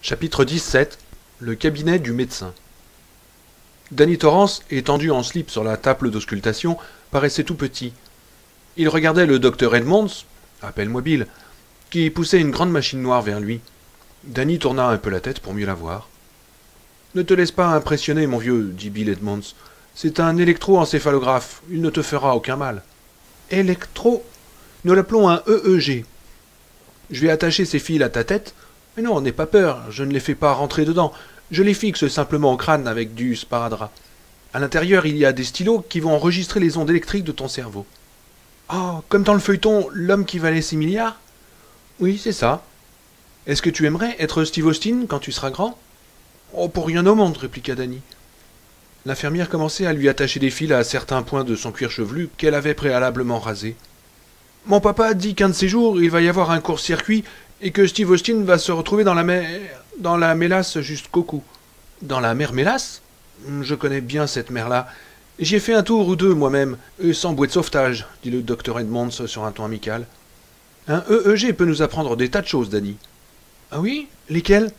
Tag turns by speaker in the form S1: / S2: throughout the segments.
S1: Chapitre 17. Le cabinet du médecin. Danny Torrance, étendu en slip sur la table d'auscultation, paraissait tout petit. Il regardait le docteur Edmonds, appelle-moi Bill, qui poussait une grande machine noire vers lui. Danny tourna un peu la tête pour mieux la voir. « Ne te laisse pas impressionner, mon vieux, dit Bill Edmonds. C'est un électroencéphalographe, il ne te fera aucun mal. »« Électro ? Nous l'appelons un EEG. Je vais attacher ces fils à ta tête. Mais non, n'aie pas peur, je ne les fais pas rentrer dedans. Je les fixe simplement au crâne avec du sparadrap. À l'intérieur, il y a des stylos qui vont enregistrer les ondes électriques de ton cerveau. »« Oh, comme dans le feuilleton L'homme qui valait 6 milliards ?»« Oui, c'est ça. Est-ce que tu aimerais être Steve Austin quand tu seras grand ?»« Oh, pour rien au monde, répliqua Danny. L'infirmière commençait à lui attacher des fils à certains points de son cuir chevelu qu'elle avait préalablement rasé. « Mon papa dit qu'un de ces jours, il va y avoir un court-circuit et que Steve Austin va se retrouver dans la mélasse jusqu'au cou. »« Dans la mer Mélasse ? Je connais bien cette mer-là. J'y ai fait un tour ou deux moi-même, sans bouée de sauvetage, dit le docteur Edmonds sur un ton amical. Un EEG peut nous apprendre des tas de choses, Danny. »« Ah oui ? Lesquelles ? » ?»«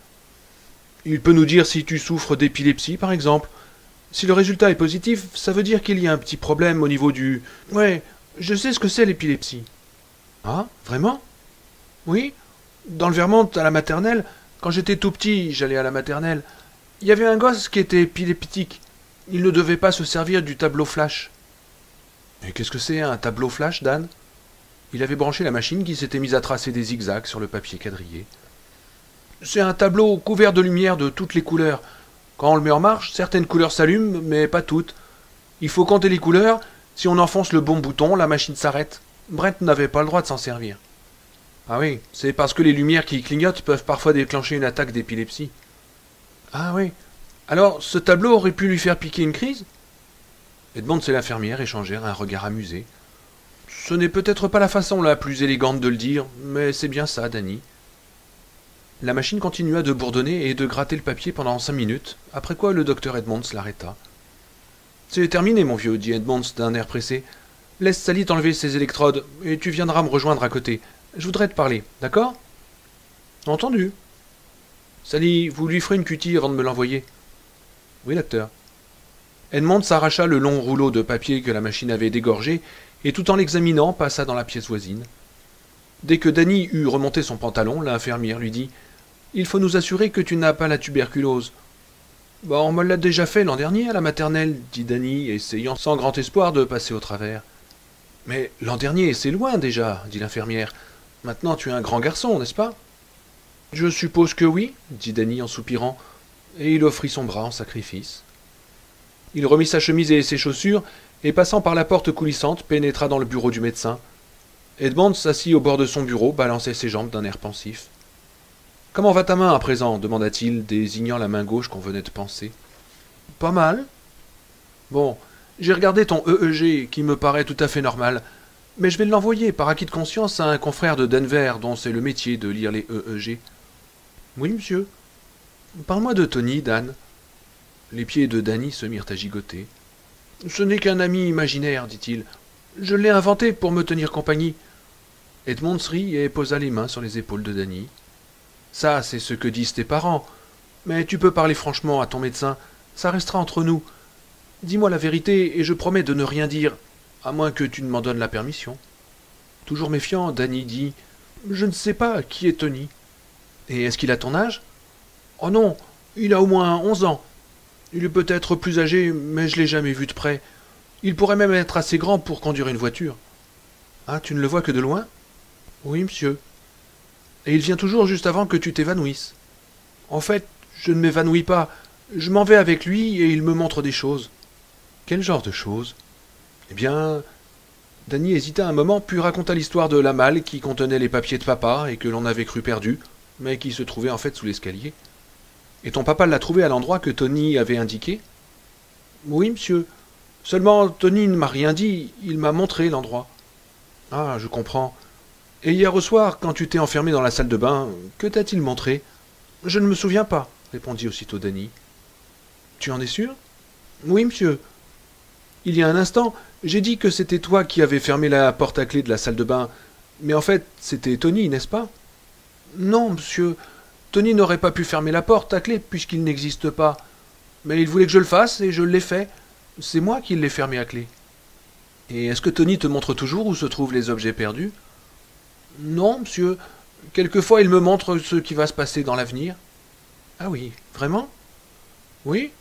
S1: Il peut nous dire si tu souffres d'épilepsie, par exemple. Si le résultat est positif, ça veut dire qu'il y a un petit problème au niveau du... Ouais, je sais ce que c'est l'épilepsie. »« Ah, vraiment ? » ?»« Oui. Dans le Vermont, à la maternelle, quand j'étais tout petit, j'allais à la maternelle, il y avait un gosse qui était épileptique. Il ne devait pas se servir du tableau flash. »« Et qu'est-ce que c'est, un tableau flash, Dan ?» Il avait branché la machine qui s'était mise à tracer des zigzags sur le papier quadrillé. « C'est un tableau couvert de lumière de toutes les couleurs. Quand on le met en marche, certaines couleurs s'allument, mais pas toutes. Il faut compter les couleurs. Si on enfonce le bon bouton, la machine s'arrête. Brent n'avait pas le droit de s'en servir. »« Ah oui, c'est parce que les lumières qui clignotent peuvent parfois déclencher une attaque d'épilepsie. »« Ah oui. Alors, ce tableau aurait pu lui faire piquer une crise ?» Edmonds et l'infirmière échangèrent un regard amusé. « Ce n'est peut-être pas la façon la plus élégante de le dire, mais c'est bien ça, Danny. » La machine continua de bourdonner et de gratter le papier pendant 5 minutes, après quoi le docteur Edmonds l'arrêta. « C'est terminé, mon vieux, dit Edmonds d'un air pressé. Laisse Sally t'enlever ses électrodes, et tu viendras me rejoindre à côté. Je voudrais te parler, d'accord ? » ?»« Entendu. »« Sally, vous lui ferez une cutie avant de me l'envoyer. »« Oui, docteur. » Edmonds arracha le long rouleau de papier que la machine avait dégorgé, et tout en l'examinant, passa dans la pièce voisine. Dès que Danny eut remonté son pantalon, l'infirmière lui dit « Il faut nous assurer que tu n'as pas la tuberculose. »« Bah, on me l'a déjà fait l'an dernier à la maternelle, dit Danny, essayant sans grand espoir de passer au travers. Mais l'an dernier, c'est loin déjà, dit l'infirmière. Maintenant tu es un grand garçon, n'est-ce pas ? Je suppose que oui, dit Danny en soupirant, et il offrit son bras en sacrifice. Il remit sa chemise et ses chaussures, et passant par la porte coulissante, pénétra dans le bureau du médecin. Edmonds, assis au bord de son bureau, balançait ses jambes d'un air pensif. « Comment va ta main à présent » demanda-t-il, désignant la main gauche qu'on venait de panser. « Pas mal. »« Bon, j'ai regardé ton EEG, qui me paraît tout à fait normal, mais je vais l'envoyer par acquis de conscience à un confrère de Denver, dont c'est le métier de lire les EEG. »« Oui, monsieur. »« Parle-moi de Tony, Dan. » Les pieds de Danny se mirent à gigoter. « Ce n'est qu'un ami imaginaire, dit-il. Je l'ai inventé pour me tenir compagnie. » Edmonds rit et posa les mains sur les épaules de Danny. « Ça, c'est ce que disent tes parents. Mais tu peux parler franchement à ton médecin. Ça restera entre nous. Dis-moi la vérité et je promets de ne rien dire, à moins que tu ne m'en donnes la permission. » Toujours méfiant, Danny dit « Je ne sais pas qui est Tony. »« Et est-ce qu'il a ton âge ?»« Oh non, il a au moins 11 ans. Il est peut-être plus âgé, mais je l'ai jamais vu de près. Il pourrait même être assez grand pour conduire une voiture. »« Ah, tu ne le vois que de loin ?»« Oui, monsieur. »« Et il vient toujours juste avant que tu t'évanouisses. »« En fait, je ne m'évanouis pas. Je m'en vais avec lui et il me montre des choses. »« Quel genre de choses ?»« Eh bien... » Danny hésita un moment, puis raconta l'histoire de la malle qui contenait les papiers de papa et que l'on avait cru perdu, mais qui se trouvait en fait sous l'escalier. « Et ton papa l'a trouvé à l'endroit que Tony avait indiqué ?»« Oui, monsieur. Seulement, Tony ne m'a rien dit, il m'a montré l'endroit. »« Ah, je comprends. Et hier au soir, quand tu t'es enfermé dans la salle de bain, que t'a-t-il montré ?»« Je ne me souviens pas, » répondit aussitôt Danny. « Tu en es sûr ?»« Oui, monsieur. Il y a un instant, j'ai dit que c'était toi qui avais fermé la porte à clé de la salle de bain, mais en fait, c'était Tony, n'est-ce pas ?»« Non, monsieur. Tony n'aurait pas pu fermer la porte à clé puisqu'il n'existe pas. Mais il voulait que je le fasse et je l'ai fait. C'est moi qui l'ai fermé à clé. Et est-ce que Tony te montre toujours où se trouvent les objets perdus? Non, monsieur. Quelquefois il me montre ce qui va se passer dans l'avenir. Ah oui, vraiment? Oui.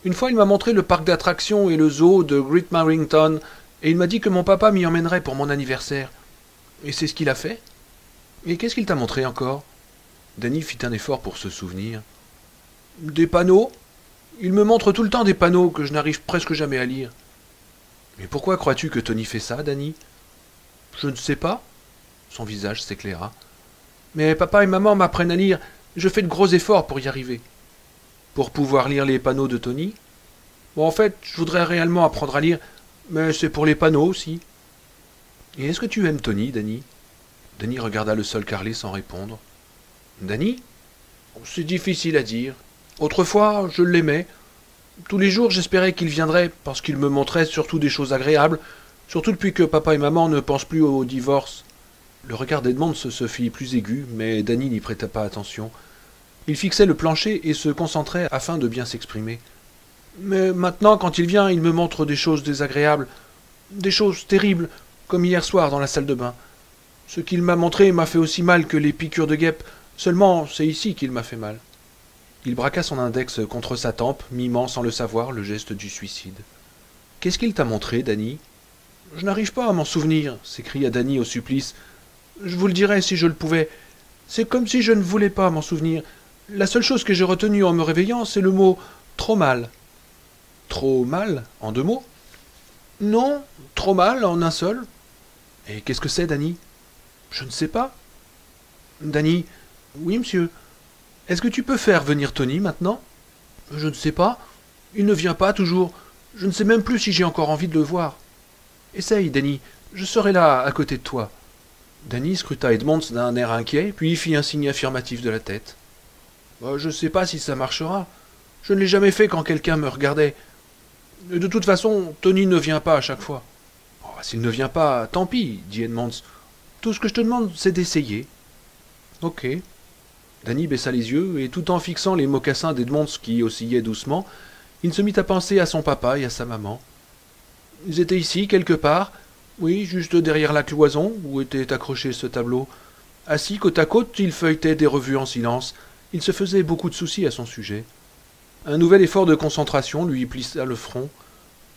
S1: Une fois il m'a montré le parc d'attractions et le zoo de Great Marrington, et il m'a dit que mon papa m'y emmènerait pour mon anniversaire. Et c'est ce qu'il a fait. Et qu'est-ce qu'il t'a montré encore? Danny fit un effort pour se souvenir. Des panneaux. Il me montre tout le temps des panneaux que je n'arrive presque jamais à lire. Mais pourquoi crois-tu que Tony fait ça, Danny? Je ne sais pas. Son visage s'éclaira. Mais papa et maman m'apprennent à lire. Je fais de gros efforts pour y arriver. Pour pouvoir lire les panneaux de Tony? Bon, en fait, je voudrais réellement apprendre à lire, mais c'est pour les panneaux aussi. Et est-ce que tu aimes Tony, Danny? Danny regarda le sol carrelé sans répondre. Danny? C'est difficile à dire. Autrefois, je l'aimais. Tous les jours, j'espérais qu'il viendrait, parce qu'il me montrait surtout des choses agréables, surtout depuis que papa et maman ne pensent plus au divorce. Le regard d'Edmond se fit plus aigu, mais Danny n'y prêta pas attention. Il fixait le plancher et se concentrait afin de bien s'exprimer. Mais maintenant, quand il vient, il me montre des choses désagréables, des choses terribles, comme hier soir dans la salle de bain. Ce qu'il m'a montré m'a fait aussi mal que les piqûres de guêpes, seulement c'est ici qu'il m'a fait mal. Il braqua son index contre sa tempe, mimant sans le savoir le geste du suicide. « Qu'est-ce qu'il t'a montré, Danny ?»« Je n'arrive pas à m'en souvenir, » s'écria Danny au supplice. « Je vous le dirais si je le pouvais. C'est comme si je ne voulais pas m'en souvenir. La seule chose que j'ai retenue en me réveillant, c'est le mot « trop mal ». « Trop mal » en 2 mots? Non, trop mal en un seul. Et qu'est-ce que c'est, Danny? Je ne sais pas. Danny? Oui, monsieur. Est-ce que tu peux faire venir Tony maintenant? Je ne sais pas. Il ne vient pas toujours. Je ne sais même plus si j'ai encore envie de le voir. Essaye, Danny. Je serai là, à côté de toi. Danny scruta Edmonds d'un air inquiet, puis fit un signe affirmatif de la tête. Je ne sais pas si ça marchera. Je ne l'ai jamais fait quand quelqu'un me regardait. De toute façon, Tony ne vient pas à chaque fois. S'il ne vient pas, tant pis, dit Edmonds. Tout ce que je te demande, c'est d'essayer. Ok. Danny baissa les yeux, et tout en fixant les mocassins d'Edmonds qui oscillaient doucement, il se mit à penser à son papa et à sa maman. Ils étaient ici, quelque part, oui, juste derrière la cloison où était accroché ce tableau. Assis côte à côte, ils feuilletaient des revues en silence. Il se faisait beaucoup de soucis à son sujet. Un nouvel effort de concentration lui plissa le front.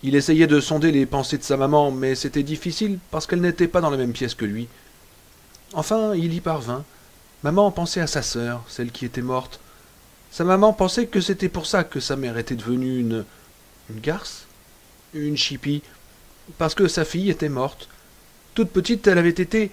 S1: Il essayait de sonder les pensées de sa maman, mais c'était difficile parce qu'elle n'était pas dans la même pièce que lui. Enfin, il y parvint. Maman pensait à sa sœur, celle qui était morte. Sa maman pensait que c'était pour ça que sa mère était devenue une garce? Une chipie. Parce que sa fille était morte. Toute petite, elle avait été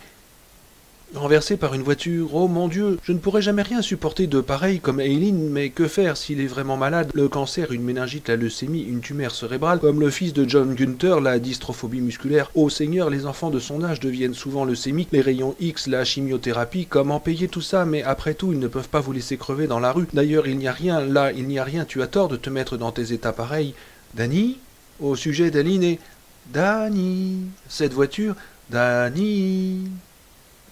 S1: renversée par une voiture. Oh mon Dieu, je ne pourrais jamais rien supporter de pareil comme Eileen, mais que faire s'il est vraiment malade? Le cancer, une méningite, la leucémie, une tumeur cérébrale, comme le fils de John Gunther, la dystrophobie musculaire. Ô Seigneur, les enfants de son âge deviennent souvent leucémiques, les rayons X, la chimiothérapie, comment payer tout ça? Mais après tout, ils ne peuvent pas vous laisser crever dans la rue. D'ailleurs, il n'y a rien, là, il n'y a rien, tu as tort de te mettre dans tes états pareils. Danny? Au sujet d'Eileen et... Danny? Cette voiture? Danny?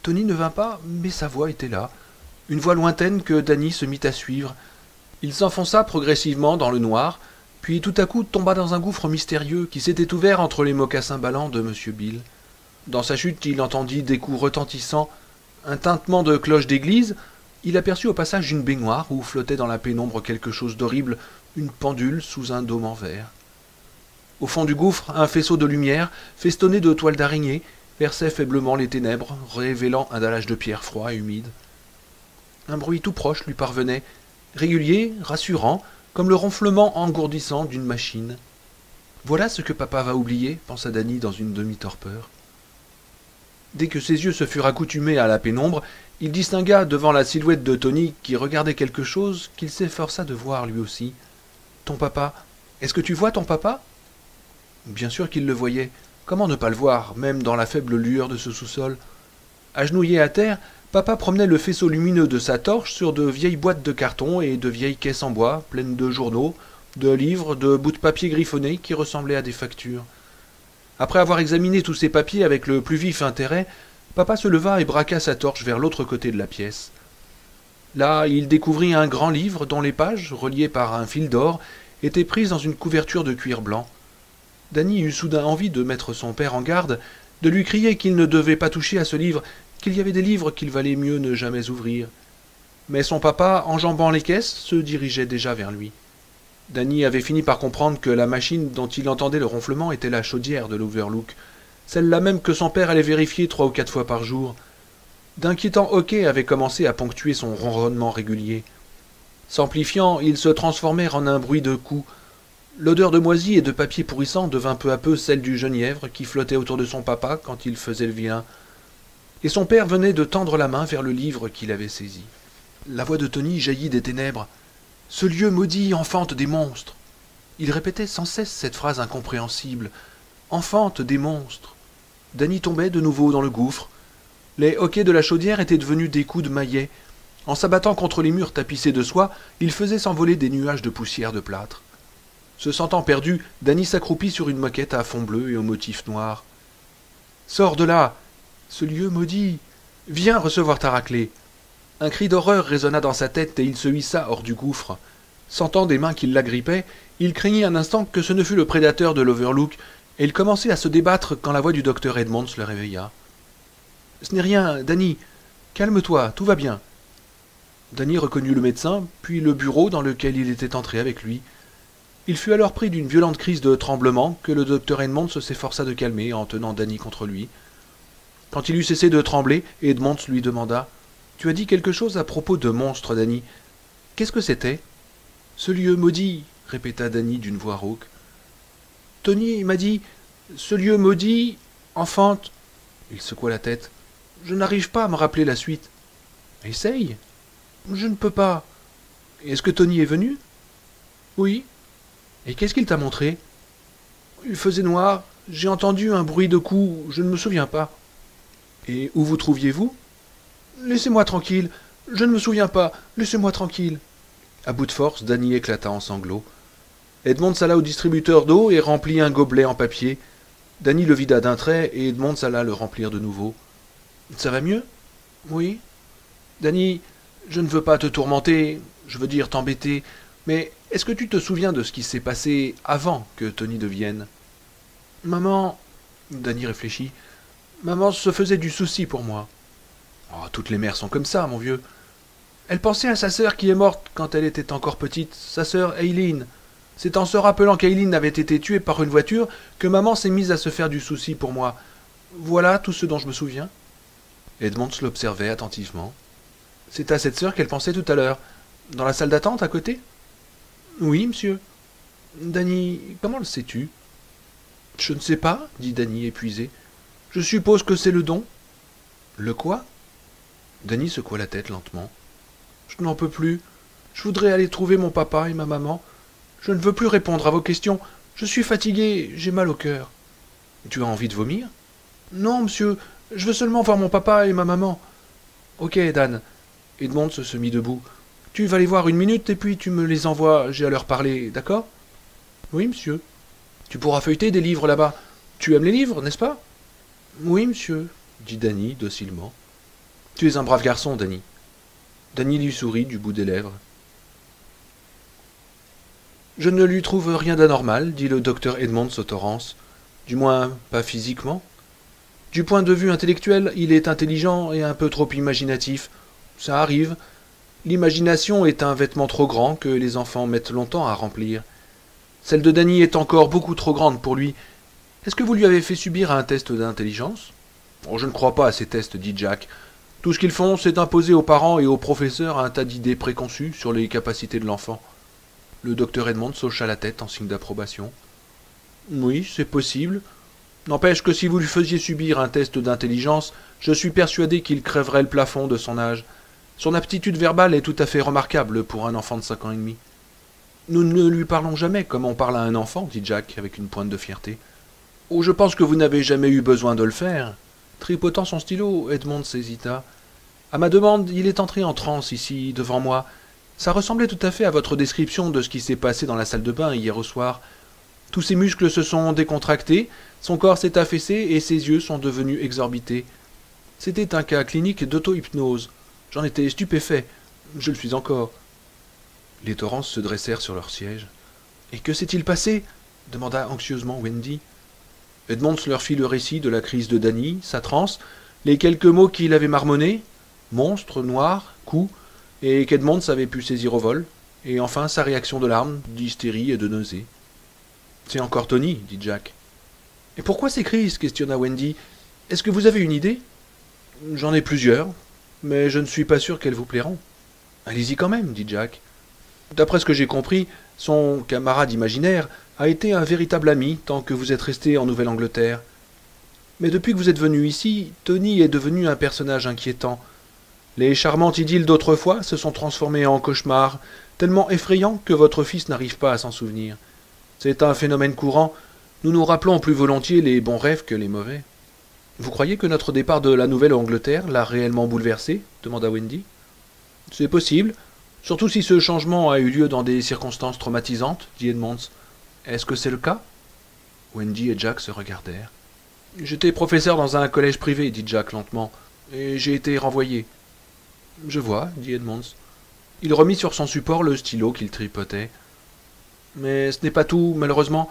S1: Tony ne vint pas, mais sa voix était là, une voix lointaine que Danny se mit à suivre. Il s'enfonça progressivement dans le noir, puis tout à coup tomba dans un gouffre mystérieux qui s'était ouvert entre les mocassins ballants de M. Bill. Dans sa chute, il entendit des coups retentissants, un tintement de cloche d'église. Il aperçut au passage une baignoire où flottait dans la pénombre quelque chose d'horrible, une pendule sous un dôme en verre. Au fond du gouffre, un faisceau de lumière, festonné de toiles d'araignée, perçait faiblement les ténèbres, révélant un dallage de pierre froid et humide. Un bruit tout proche lui parvenait, régulier, rassurant, comme le ronflement engourdissant d'une machine. Voilà ce que papa va oublier, pensa Danny dans une demi-torpeur. Dès que ses yeux se furent accoutumés à la pénombre, il distingua devant la silhouette de Tony qui regardait quelque chose qu'il s'efforça de voir lui aussi. « Ton papa, est-ce que tu vois ton papa ?» Bien sûr qu'il le voyait. Comment ne pas le voir, même dans la faible lueur de ce sous-sol? Agenouillé à terre, papa promenait le faisceau lumineux de sa torche sur de vieilles boîtes de carton et de vieilles caisses en bois, pleines de journaux, de livres, de bouts de papier griffonnés qui ressemblaient à des factures. Après avoir examiné tous ces papiers avec le plus vif intérêt, papa se leva et braqua sa torche vers l'autre côté de la pièce. Là, il découvrit un grand livre dont les pages, reliées par un fil d'or, étaient prises dans une couverture de cuir blanc. Danny eut soudain envie de mettre son père en garde, de lui crier qu'il ne devait pas toucher à ce livre, qu'il y avait des livres qu'il valait mieux ne jamais ouvrir. Mais son papa, enjambant les caisses, se dirigeait déjà vers lui. Danny avait fini par comprendre que la machine dont il entendait le ronflement était la chaudière de l'Overlook, celle-là même que son père allait vérifier 3 ou 4 fois par jour. D'inquiétants hoquets avaient commencé à ponctuer son ronronnement régulier. S'amplifiant, ils se transformèrent en un bruit de coups. L'odeur de moisi et de papier pourrissant devint peu à peu celle du genièvre qui flottait autour de son papa quand il faisait le vilain. Et son père venait de tendre la main vers le livre qu'il avait saisi. La voix de Tony jaillit des ténèbres. « Ce lieu maudit enfante des monstres !» Il répétait sans cesse cette phrase incompréhensible. « Enfante des monstres !» Danny tombait de nouveau dans le gouffre. Les hoquets de la chaudière étaient devenus des coups de maillet. En s'abattant contre les murs tapissés de soie, il faisait s'envoler des nuages de poussière de plâtre. Se sentant perdu, Danny s'accroupit sur une moquette à fond bleu et au motif noir. « Sors de là! Ce lieu maudit! Viens recevoir ta raclée !» Un cri d'horreur résonna dans sa tête et il se hissa hors du gouffre. Sentant des mains qui l'agrippaient, il craignit un instant que ce ne fût le prédateur de l'Overlook, et il commençait à se débattre quand la voix du docteur Edmonds le réveilla. « Ce n'est rien, Danny. Calme-toi, tout va bien. » Danny reconnut le médecin, puis le bureau dans lequel il était entré avec lui. Il fut alors pris d'une violente crise de tremblement que le docteur Edmonds s'efforça de calmer en tenant Danny contre lui. Quand il eut cessé de trembler, Edmonds lui demanda « Tu as dit quelque chose à propos de monstres, Danny. Qu'est-ce que c'était ?»« Ce lieu maudit, » répéta Danny d'une voix rauque. « Tony m'a dit « Ce lieu maudit, enfante. » Il secoua la tête. « Je n'arrive pas à me rappeler la suite. »« Essaye. »« Je ne peux pas. »« Est-ce que Tony est venu ?»« Oui. »« Et qu'est-ce qu'il t'a montré ?»« Il faisait noir. J'ai entendu un bruit de coups. Je ne me souviens pas. »« Et où vous trouviez-vous ?»« Laissez-moi tranquille. Je ne me souviens pas. Laissez-moi tranquille. » À bout de force, Danny éclata en sanglots. Edmonds alla au distributeur d'eau et remplit un gobelet en papier. Danny le vida d'un trait et Edmonds alla le remplir de nouveau. « Ça va mieux ?»« Oui. »« Danny, je ne veux pas te tourmenter, je veux dire t'embêter, mais est-ce que tu te souviens de ce qui s'est passé avant que Tony devienne ?»« Maman... » Danny réfléchit. « Maman se faisait du souci pour moi. »« Oh, toutes les mères sont comme ça, mon vieux. Elle pensait à sa sœur qui est morte quand elle était encore petite, sa sœur Eileen. C'est en se rappelant qu'Eileen avait été tuée par une voiture que maman s'est mise à se faire du souci pour moi. Voilà tout ce dont je me souviens. » Edmonds l'observait attentivement. « C'est à cette sœur qu'elle pensait tout à l'heure. Dans la salle d'attente, à côté ?»« Oui, monsieur. »« Danny, comment le sais-tu ?»« Je ne sais pas, » dit Danny épuisé. « Je suppose que c'est le don. »« Le quoi ?» Danny secoua la tête lentement. « Je n'en peux plus. Je voudrais aller trouver mon papa et ma maman. Je ne veux plus répondre à vos questions. Je suis fatigué, j'ai mal au cœur. »« Tu as envie de vomir ?»« Non, monsieur. Je veux seulement voir mon papa et ma maman. »« Ok, Dan. » Edmonds se mit debout. « Tu vas les voir 1 minute et puis tu me les envoies, j'ai à leur parler, d'accord ?»« Oui, monsieur. »« Tu pourras feuilleter des livres là-bas. Tu aimes les livres, n'est-ce pas ?»« Oui, monsieur, » dit Danny docilement. « Tu es un brave garçon, Danny. » Danny lui sourit du bout des lèvres. « Je ne lui trouve rien d'anormal, dit le docteur Edmonds au Torrance. Du moins, pas physiquement. Du point de vue intellectuel, il est intelligent et un peu trop imaginatif. Ça arrive. L'imagination est un vêtement trop grand que les enfants mettent longtemps à remplir. Celle de Danny est encore beaucoup trop grande pour lui. Est-ce que vous lui avez fait subir un test d'intelligence ? » ?»« Oh, je ne crois pas à ces tests, dit Jack. Tout ce qu'ils font, c'est imposer aux parents et aux professeurs un tas d'idées préconçues sur les capacités de l'enfant. » Le docteur Edmonds hocha la tête en signe d'approbation. « Oui, c'est possible. N'empêche que si vous lui faisiez subir un test d'intelligence, je suis persuadé qu'il crèverait le plafond de son âge. Son aptitude verbale est tout à fait remarquable pour un enfant de 5 ans et demi. »« Nous ne lui parlons jamais comme on parle à un enfant, dit Jack avec une pointe de fierté. »« Oh, je pense que vous n'avez jamais eu besoin de le faire. » Tripotant son stylo, Edmonds hésita. « À ma demande, il est entré en transe ici, devant moi. Ça ressemblait tout à fait à votre description de ce qui s'est passé dans la salle de bain hier au soir. Tous ses muscles se sont décontractés, son corps s'est affaissé et ses yeux sont devenus exorbités. C'était un cas clinique d'auto-hypnose. J'en étais stupéfait. Je le suis encore. Les Torrance se dressèrent sur leur siège. Et que s'est-il passé demanda anxieusement Wendy. Edmonds leur fit le récit de la crise de Danny, sa transe, les quelques mots qu'il avait marmonnés, monstre, noir, coup, et qu'Edmonds avait pu saisir au vol, et enfin sa réaction de larmes, d'hystérie et de nausée. C'est encore Tony, dit Jack. Et pourquoi ces crises questionna Wendy. Est-ce que vous avez une idée? J'en ai plusieurs, mais je ne suis pas sûr qu'elles vous plairont. Allez-y quand même, dit Jack. D'après ce que j'ai compris, son camarade imaginaire a été un véritable ami tant que vous êtes resté en Nouvelle-Angleterre. Mais depuis que vous êtes venu ici, Tony est devenu un personnage inquiétant. Les charmantes idylles d'autrefois se sont transformées en cauchemars, tellement effrayants que votre fils n'arrive pas à s'en souvenir. C'est un phénomène courant. Nous nous rappelons plus volontiers les bons rêves que les mauvais. Vous croyez que notre départ de la Nouvelle-Angleterre l'a réellement bouleversé demanda Wendy. C'est possible, surtout si ce changement a eu lieu dans des circonstances traumatisantes, dit Edmonds. Est-ce que c'est le cas? Wendy et Jack se regardèrent. J'étais professeur dans un collège privé, dit Jack lentement, et j'ai été renvoyé. Je vois, dit Edmonds. Il remit sur son support le stylo qu'il tripotait. Mais ce n'est pas tout, malheureusement,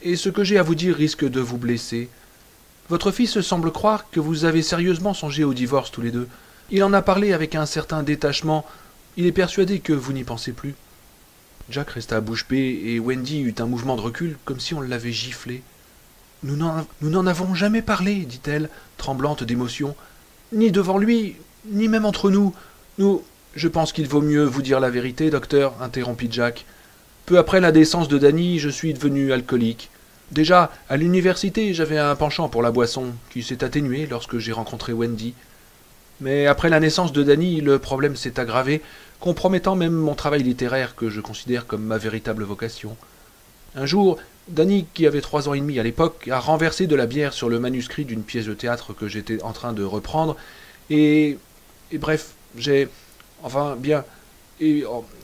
S1: et ce que j'ai à vous dire risque de vous blesser. Votre fils semble croire que vous avez sérieusement songé au divorce tous les deux. Il en a parlé avec un certain détachement. Il est persuadé que vous n'y pensez plus. Jack resta bouche bée et Wendy eut un mouvement de recul comme si on l'avait giflé. Nous n'en avons jamais parlé, dit-elle, tremblante d'émotion. Ni devant lui, ni même entre nous. Je pense qu'il vaut mieux vous dire la vérité, docteur, interrompit Jack. Peu après la naissance de Danny, je suis devenu alcoolique. Déjà, à l'université, j'avais un penchant pour la boisson, qui s'est atténué lorsque j'ai rencontré Wendy. Mais après la naissance de Danny, le problème s'est aggravé, compromettant même mon travail littéraire que je considère comme ma véritable vocation. Un jour, Danny, qui avait 3 ans et demi à l'époque, a renversé de la bière sur le manuscrit d'une pièce de théâtre que j'étais en train de reprendre, et bref, enfin, bien...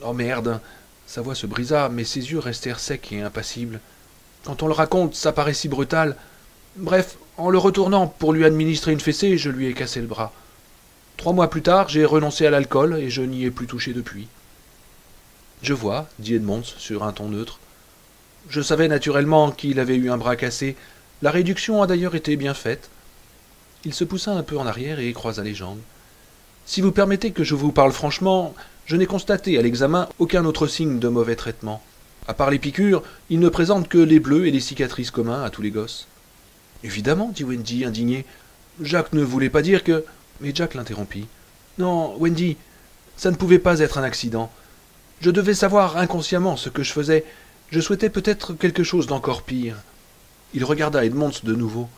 S1: Oh merde. Sa voix se brisa, mais ses yeux restèrent secs et impassibles. Quand on le raconte, ça paraît si brutal. Bref, en le retournant pour lui administrer une fessée, je lui ai cassé le bras. 3 mois plus tard, j'ai renoncé à l'alcool et je n'y ai plus touché depuis. Je vois, dit Edmonds sur un ton neutre. Je savais naturellement qu'il avait eu un bras cassé. La réduction a d'ailleurs été bien faite. Il se poussa un peu en arrière et croisa les jambes. Si vous permettez que je vous parle franchement, je n'ai constaté à l'examen aucun autre signe de mauvais traitement. À part les piqûres, il ne présente que les bleus et les cicatrices communs à tous les gosses. Évidemment, dit Wendy, indignée. Jack ne voulait pas dire que... Mais Jack l'interrompit. Non, Wendy, ça ne pouvait pas être un accident. Je devais savoir inconsciemment ce que je faisais. Je souhaitais peut-être quelque chose d'encore pire. Il regarda Edmonds de nouveau.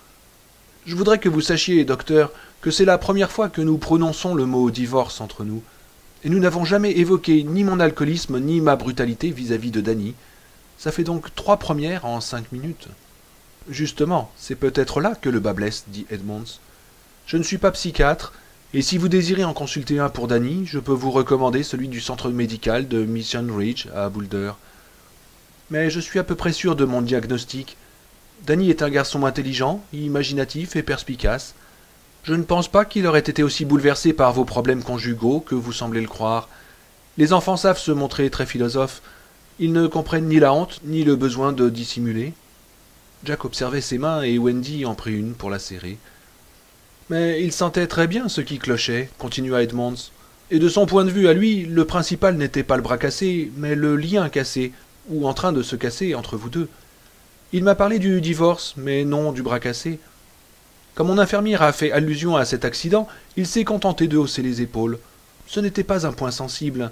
S1: Je voudrais que vous sachiez, docteur, que c'est la première fois que nous prononçons le mot divorce entre nous. Et nous n'avons jamais évoqué ni mon alcoolisme ni ma brutalité vis-à-vis de Danny. Ça fait donc 3 premières en 5 minutes. Justement, c'est peut-être là que le bas blesse, dit Edmonds. Je ne suis pas psychiatre, et si vous désirez en consulter un pour Danny, je peux vous recommander celui du centre médical de Mission Ridge à Boulder. Mais je suis à peu près sûr de mon diagnostic. Danny est un garçon intelligent, imaginatif et perspicace. Je ne pense pas qu'il aurait été aussi bouleversé par vos problèmes conjugaux que vous semblez le croire. Les enfants savent se montrer très philosophes. Ils ne comprennent ni la honte, ni le besoin de dissimuler. Jack observait ses mains et Wendy en prit une pour la serrer. Mais il sentait très bien ce qui clochait, continua Edmonds. Et de son point de vue à lui, le principal n'était pas le bras cassé, mais le lien cassé, ou en train de se casser entre vous deux. Il m'a parlé du divorce, mais non du bras cassé. Comme mon infirmière a fait allusion à cet accident, il s'est contenté de hausser les épaules. Ce n'était pas un point sensible.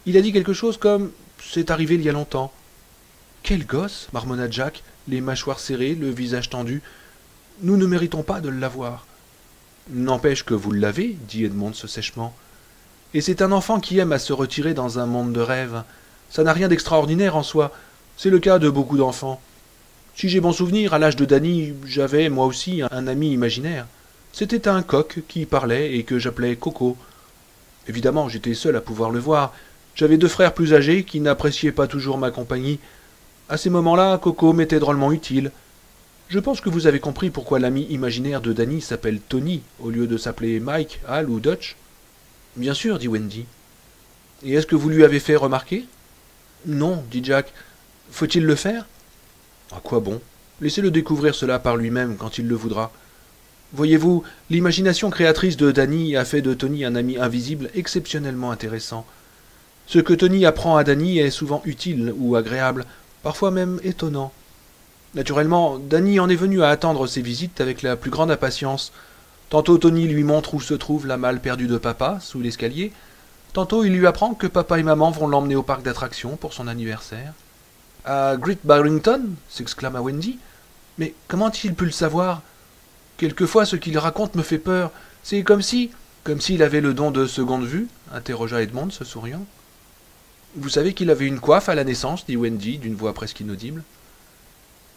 S1: Il a dit quelque chose comme « c'est arrivé il y a longtemps ». Quel gosse, marmonna Jack, les mâchoires serrées, le visage tendu. Nous ne méritons pas de l'avoir. N'empêche que vous l'avez, dit Edmonds sèchement. Et c'est un enfant qui aime à se retirer dans un monde de rêves. Ça n'a rien d'extraordinaire en soi. C'est le cas de beaucoup d'enfants. Si j'ai bon souvenir, à l'âge de Danny, j'avais, moi aussi, un ami imaginaire. C'était un coq qui parlait et que j'appelais Coco. Évidemment, j'étais seul à pouvoir le voir. J'avais 2 frères plus âgés qui n'appréciaient pas toujours ma compagnie. À ces moments-là, Coco m'était drôlement utile. Je pense que vous avez compris pourquoi l'ami imaginaire de Danny s'appelle Tony, au lieu de s'appeler Mike, Al ou Dutch. Bien sûr, dit Wendy. Et est-ce que vous lui avez fait remarquer? Non, dit Jack. Faut-il le faire? À quoi bon? Laissez-le découvrir cela par lui-même quand il le voudra. Voyez-vous, l'imagination créatrice de Danny a fait de Tony un ami invisible exceptionnellement intéressant. Ce que Tony apprend à Danny est souvent utile ou agréable, parfois même étonnant. Naturellement, Danny en est venu à attendre ses visites avec la plus grande impatience. Tantôt Tony lui montre où se trouve la malle perdue de papa, sous l'escalier. Tantôt il lui apprend que papa et maman vont l'emmener au parc d'attractions pour son anniversaire. « À Great Barrington » s'exclama Wendy. « Mais comment a-t-il pu le savoir? Quelquefois ce qu'il raconte me fait peur. C'est comme si... » « Comme s'il avait le don de seconde vue » interrogea Edmond, se souriant. « Vous savez qu'il avait une coiffe à la naissance » dit Wendy d'une voix presque inaudible.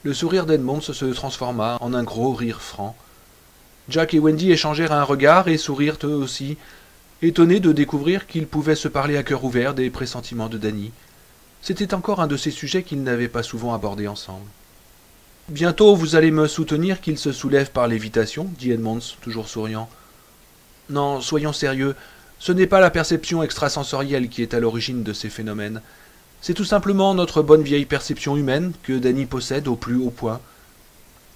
S1: Le sourire d'Edmond se transforma en un gros rire franc. Jack et Wendy échangèrent un regard et sourirent eux aussi, étonnés de découvrir qu'ils pouvaient se parler à cœur ouvert des pressentiments de Danny. C'était encore un de ces sujets qu'ils n'avaient pas souvent abordés ensemble. « Bientôt vous allez me soutenir qu'il se soulève par lévitation » dit Edmonds, toujours souriant. « Non, soyons sérieux, ce n'est pas la perception extrasensorielle qui est à l'origine de ces phénomènes. C'est tout simplement notre bonne vieille perception humaine que Danny possède au plus haut point.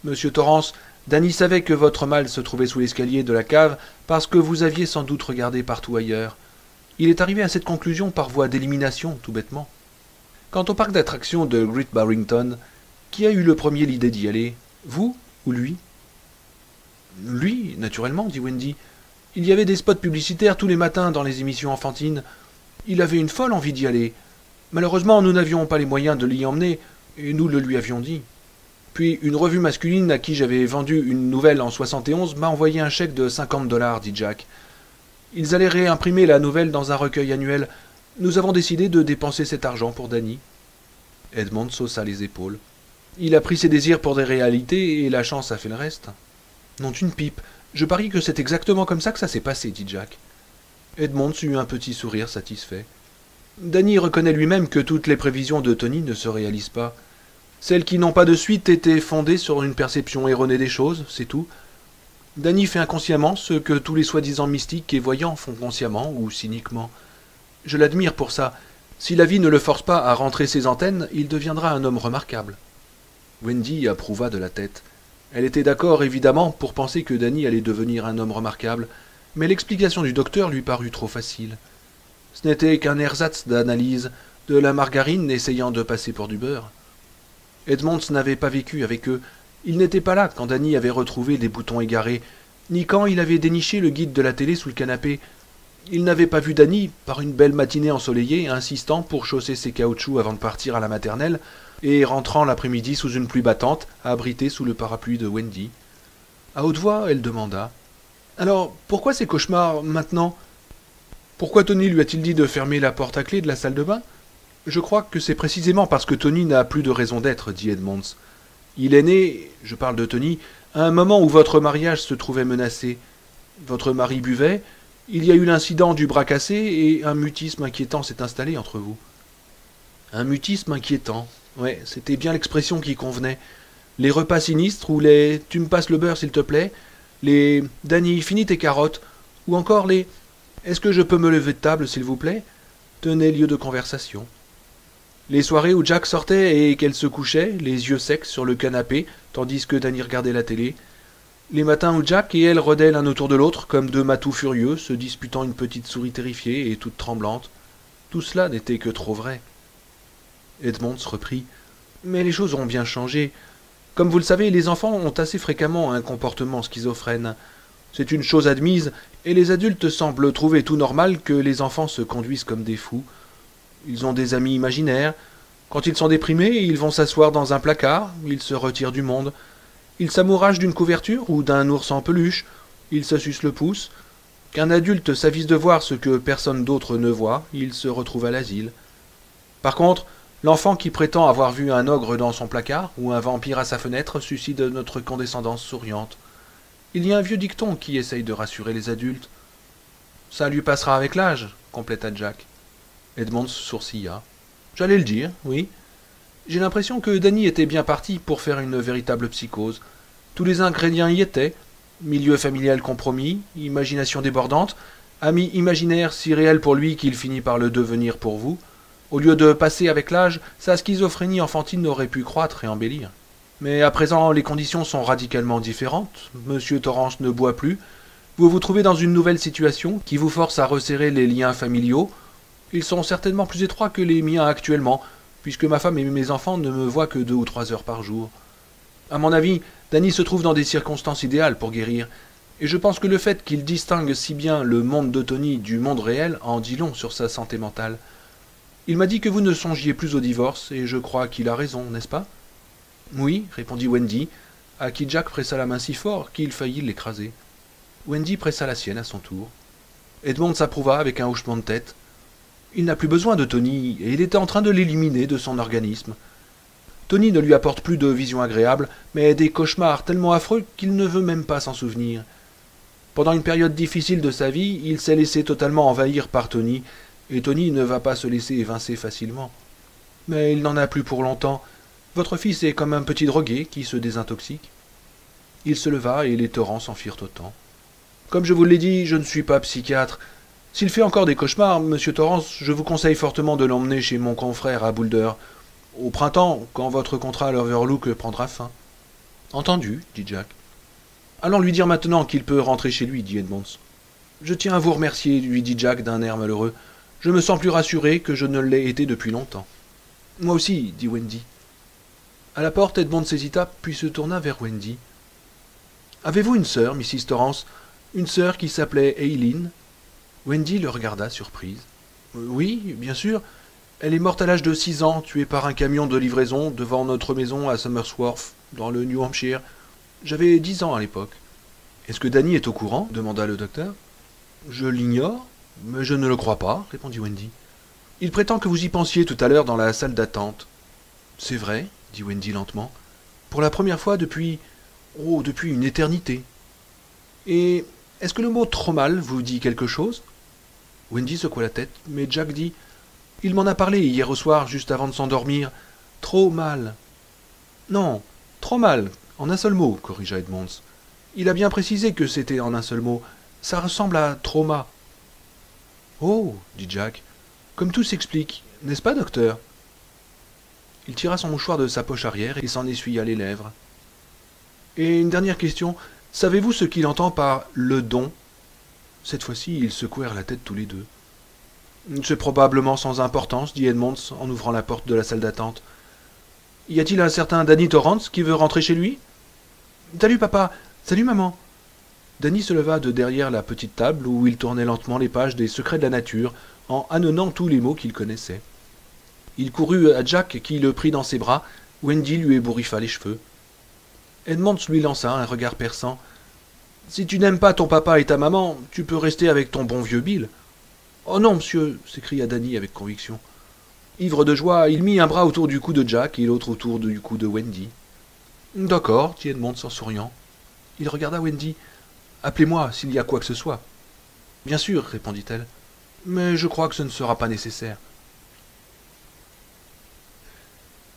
S1: Monsieur Torrance, Danny savait que votre malle se trouvait sous l'escalier de la cave parce que vous aviez sans doute regardé partout ailleurs. Il est arrivé à cette conclusion par voie d'élimination, tout bêtement. Quant au parc d'attractions de Great Barrington, qui a eu le premier l'idée d'y aller, vous ou lui? Lui, naturellement, dit Wendy. Il y avait des spots publicitaires tous les matins dans les émissions enfantines. Il avait une folle envie d'y aller. Malheureusement, nous n'avions pas les moyens de l'y emmener, et nous le lui avions dit. Puis une revue masculine à qui j'avais vendu une nouvelle en 71 m'a envoyé un chèque de $50, dit Jack. Ils allaient réimprimer la nouvelle dans un recueil annuel. Nous avons décidé de dépenser cet argent pour Danny. Edmond haussa les épaules. Il a pris ses désirs pour des réalités et la chance a fait le reste. Non d'une pipe. Je parie que c'est exactement comme ça que ça s'est passé, dit Jack. Edmond eut un petit sourire satisfait. Danny reconnaît lui-même que toutes les prévisions de Tony ne se réalisent pas. Celles qui n'ont pas de suite étaient fondées sur une perception erronée des choses, c'est tout. Danny fait inconsciemment ce que tous les soi-disant mystiques et voyants font consciemment ou cyniquement. Je l'admire pour ça. Si la vie ne le force pas à rentrer ses antennes, il deviendra un homme remarquable. Wendy approuva de la tête. Elle était d'accord, évidemment, pour penser que Danny allait devenir un homme remarquable, mais l'explication du docteur lui parut trop facile. Ce n'était qu'un ersatz d'analyse, de la margarine essayant de passer pour du beurre. Edmonds n'avait pas vécu avec eux. Il n'était pas là quand Danny avait retrouvé des boutons égarés, ni quand il avait déniché le guide de la télé sous le canapé. Il n'avait pas vu Danny, par une belle matinée ensoleillée, insistant pour chausser ses caoutchoucs avant de partir à la maternelle, et rentrant l'après-midi sous une pluie battante, abrité sous le parapluie de Wendy. À haute voix, elle demanda « Alors, pourquoi ces cauchemars, maintenant ?» Pourquoi Tony lui a-t-il dit de fermer la porte à clé de la salle de bain? Je crois que c'est précisément parce que Tony n'a plus de raison d'être, dit Edmonds. Il est né, je parle de Tony, à un moment où votre mariage se trouvait menacé. Votre mari buvait, il y a eu l'incident du bras cassé et un mutisme inquiétant s'est installé entre vous. Un mutisme inquiétant, ouais, c'était bien l'expression qui convenait. Les repas sinistres ou les « tu me passes le beurre s'il te plaît », les « Danny, finis tes carottes » ou encore les « est-ce que je peux me lever de table s'il vous plaît » tenaient lieu de conversation. Les soirées où Jack sortait et qu'elle se couchait, les yeux secs sur le canapé, tandis que Danny regardait la télé. Les matins où Jack et elle rôdaient l'un autour de l'autre, comme deux matous furieux, se disputant une petite souris terrifiée et toute tremblante. Tout cela n'était que trop vrai. Edmonds reprit. Mais les choses ont bien changé. Comme vous le savez, les enfants ont assez fréquemment un comportement schizophrène. C'est une chose admise, et les adultes semblent trouver tout normal que les enfants se conduisent comme des fous. Ils ont des amis imaginaires. Quand ils sont déprimés, ils vont s'asseoir dans un placard, ils se retirent du monde. Ils s'amouragent d'une couverture ou d'un ours en peluche. Ils se sucent le pouce. Qu'un adulte s'avise de voir ce que personne d'autre ne voit, il se retrouve à l'asile. Par contre, l'enfant qui prétend avoir vu un ogre dans son placard ou un vampire à sa fenêtre suscite notre condescendance souriante. Il y a un vieux dicton qui essaye de rassurer les adultes. « Ça lui passera avec l'âge », compléta Jack. Edmonds sourcilla. « J'allais le dire, oui. J'ai l'impression que Danny était bien parti pour faire une véritable psychose. Tous les ingrédients y étaient. Milieu familial compromis, imagination débordante, Ami imaginaire si réel pour lui qu'il finit par le devenir pour vous. Au lieu de passer avec l'âge, sa schizophrénie enfantine aurait pu croître et embellir. Mais à présent, les conditions sont radicalement différentes. Monsieur Torrance ne boit plus. Vous vous trouvez dans une nouvelle situation qui vous force à resserrer les liens familiaux. Ils sont certainement plus étroits que les miens actuellement, puisque ma femme et mes enfants ne me voient que 2 ou 3 heures par jour. À mon avis, Danny se trouve dans des circonstances idéales pour guérir, et je pense que le fait qu'il distingue si bien le monde de Tony du monde réel en dit long sur sa santé mentale. Il m'a dit que vous ne songiez plus au divorce, et je crois qu'il a raison, n'est-ce pas? Oui, répondit Wendy, à qui Jack pressa la main si fort qu'il faillit l'écraser. Wendy pressa la sienne à son tour. Edmond s'approuva avec un hochement de tête. Il n'a plus besoin de Tony, et il était en train de l'éliminer de son organisme. Tony ne lui apporte plus de visions agréables, mais des cauchemars tellement affreux qu'il ne veut même pas s'en souvenir. Pendant une période difficile de sa vie, il s'est laissé totalement envahir par Tony, et Tony ne va pas se laisser évincer facilement. Mais il n'en a plus pour longtemps. Votre fils est comme un petit drogué qui se désintoxique. Il se leva et les torrents s'en firent autant. Comme je vous l'ai dit, je ne suis pas psychiatre. S'il fait encore des cauchemars, monsieur Torrance, je vous conseille fortement de l'emmener chez mon confrère à Boulder. Au printemps, quand votre contrat à l'Overlook prendra fin. Entendu, dit Jack. Allons lui dire maintenant qu'il peut rentrer chez lui, dit Edmonds. Je tiens à vous remercier, lui dit Jack d'un air malheureux. Je me sens plus rassuré que je ne l'ai été depuis longtemps. Moi aussi, dit Wendy. À la porte, Edmonds hésita, puis se tourna vers Wendy. Avez-vous une sœur, Mrs. Torrance? Une sœur qui s'appelait Eileen? Wendy le regarda surprise. Oui, bien sûr. Elle est morte à l'âge de 6 ans, tuée par un camion de livraison devant notre maison à Somersworth, dans le New Hampshire. J'avais 10 ans à l'époque. Est-ce que Danny est au courant? Demanda le docteur. Je l'ignore, mais je ne le crois pas, répondit Wendy. Il prétend que vous y pensiez tout à l'heure dans la salle d'attente. C'est vrai, dit Wendy lentement. Pour la première fois depuis une éternité. Et est-ce que le mot trop mal vous dit quelque chose? Wendy secoua la tête, mais Jack dit il m'en a parlé hier au soir, juste avant de s'endormir. Trop mal. Non, trop mal, en un seul mot, corrigea Edmonds. Il a bien précisé que c'était en un seul mot. Ça ressemble à trauma. Oh, dit Jack, comme tout s'explique, n'est-ce pas, docteur? Il tira son mouchoir de sa poche arrière et s'en essuya les lèvres. Et une dernière question, savez-vous ce qu'il entend par le don? Cette fois-ci, ils secouèrent la tête tous les deux. C'est probablement sans importance, dit Edmonds en ouvrant la porte de la salle d'attente. Y a-t-il un certain Danny Torrance qui veut rentrer chez lui? Salut papa, salut maman. Danny se leva de derrière la petite table où il tournait lentement les pages des Secrets de la nature, en ânonnant tous les mots qu'il connaissait. Il courut à Jack qui le prit dans ses bras. Wendy lui ébouriffa les cheveux. Edmonds lui lança un regard perçant. Si tu n'aimes pas ton papa et ta maman, tu peux rester avec ton bon vieux Bill. Oh non, monsieur, s'écria Danny avec conviction. Ivre de joie, il mit un bras autour du cou de Jack et l'autre autour du cou de Wendy. D'accord, dit Edmonds en souriant. Il regarda Wendy. Appelez-moi s'il y a quoi que ce soit. Bien sûr, répondit-elle. Mais je crois que ce ne sera pas nécessaire.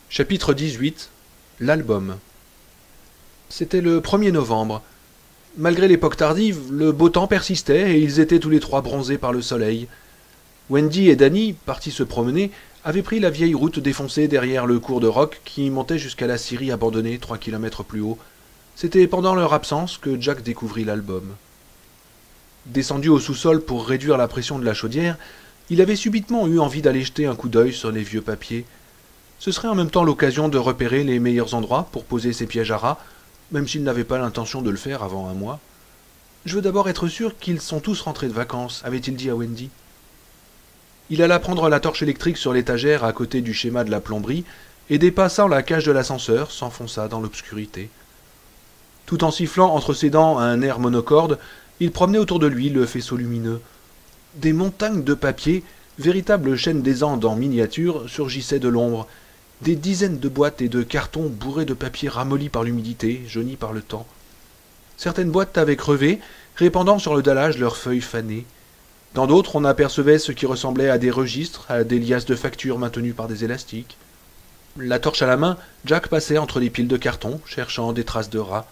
S1: Chapitre 18. L'album. C'était le 1er novembre. Malgré l'époque tardive, le beau temps persistait et ils étaient tous les trois bronzés par le soleil. Wendy et Danny, partis se promener, avaient pris la vieille route défoncée derrière le cours de roc qui montait jusqu'à la scierie abandonnée 3 kilomètres plus haut. C'était pendant leur absence que Jack découvrit l'album. Descendu au sous-sol pour réduire la pression de la chaudière, il avait subitement eu envie d'aller jeter un coup d'œil sur les vieux papiers. Ce serait en même temps l'occasion de repérer les meilleurs endroits pour poser ses pièges à rats, même s'il n'avait pas l'intention de le faire avant un mois. « Je veux d'abord être sûr qu'ils sont tous rentrés de vacances », avait-il dit à Wendy. Il alla prendre la torche électrique sur l'étagère à côté du schéma de la plomberie et dépassant la cage de l'ascenseur, s'enfonça dans l'obscurité. Tout en sifflant entre ses dents un air monocorde, il promenait autour de lui le faisceau lumineux. Des montagnes de papier, véritables chaînes des Andes en miniature, surgissaient de l'ombre. Des dizaines de boîtes et de cartons bourrés de papier ramollis par l'humidité, jaunis par le temps. Certaines boîtes avaient crevé, répandant sur le dallage leurs feuilles fanées. Dans d'autres, on apercevait ce qui ressemblait à des registres, à des liasses de factures maintenues par des élastiques. La torche à la main, Jack passait entre les piles de cartons, cherchant des traces de rats.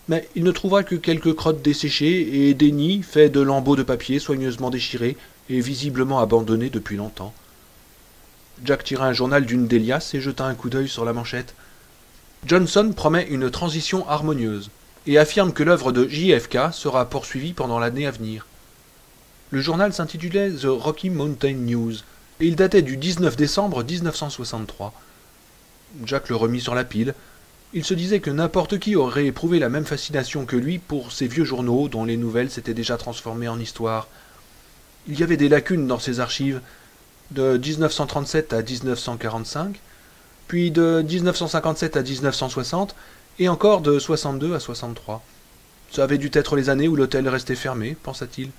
S1: Mais il ne trouva que quelques crottes desséchées et des nids faits de lambeaux de papier soigneusement déchirés et visiblement abandonnés depuis longtemps. Jack tira un journal d'une des liasses et jeta un coup d'œil sur la manchette. Johnson promet une transition harmonieuse et affirme que l'œuvre de JFK sera poursuivie pendant l'année à venir. Le journal s'intitulait The Rocky Mountain News et il datait du 19 décembre 1963. Jack le remit sur la pile. Il se disait que n'importe qui aurait éprouvé la même fascination que lui pour ces vieux journaux dont les nouvelles s'étaient déjà transformées en histoire. Il y avait des lacunes dans ces archives, de 1937 à 1945, puis de 1957 à 1960, et encore de 62 à 63. Ça avait dû être les années où l'hôtel restait fermé, pensa-t-il.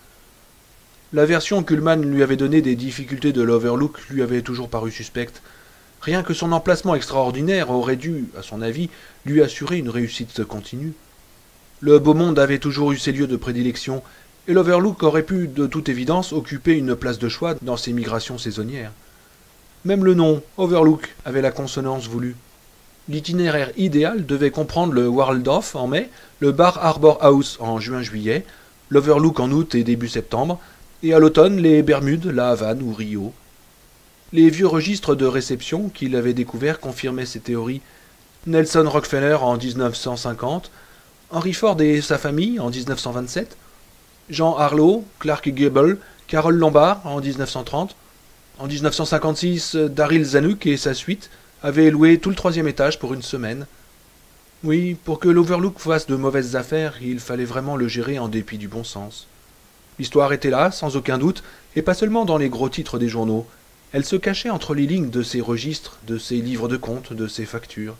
S1: La version qu'Ullman lui avait donnée des difficultés de l'Overlook lui avait toujours paru suspecte. Rien que son emplacement extraordinaire aurait dû, à son avis, lui assurer une réussite continue. Le beau monde avait toujours eu ses lieux de prédilection, et l'Overlook aurait pu, de toute évidence, occuper une place de choix dans ses migrations saisonnières. Même le nom, Overlook, avait la consonance voulue. L'itinéraire idéal devait comprendre le Waldorf en mai, le Bar Harbor House en juin-juillet, l'Overlook en août et début septembre, et à l'automne les Bermudes, la Havane ou Rio. Les vieux registres de réception qu'il avait découverts confirmaient ces théories. Nelson Rockefeller en 1950, Henry Ford et sa famille en 1927, Jean Harlow, Clark Gable, Carole Lombard en 1930. En 1956, Daryl Zanuck et sa suite avaient loué tout le 3e étage pour une semaine. Oui, pour que l'Overlook fasse de mauvaises affaires, il fallait vraiment le gérer en dépit du bon sens. L'histoire était là, sans aucun doute, et pas seulement dans les gros titres des journaux. Elle se cachait entre les lignes de ses registres, de ses livres de comptes, de ses factures.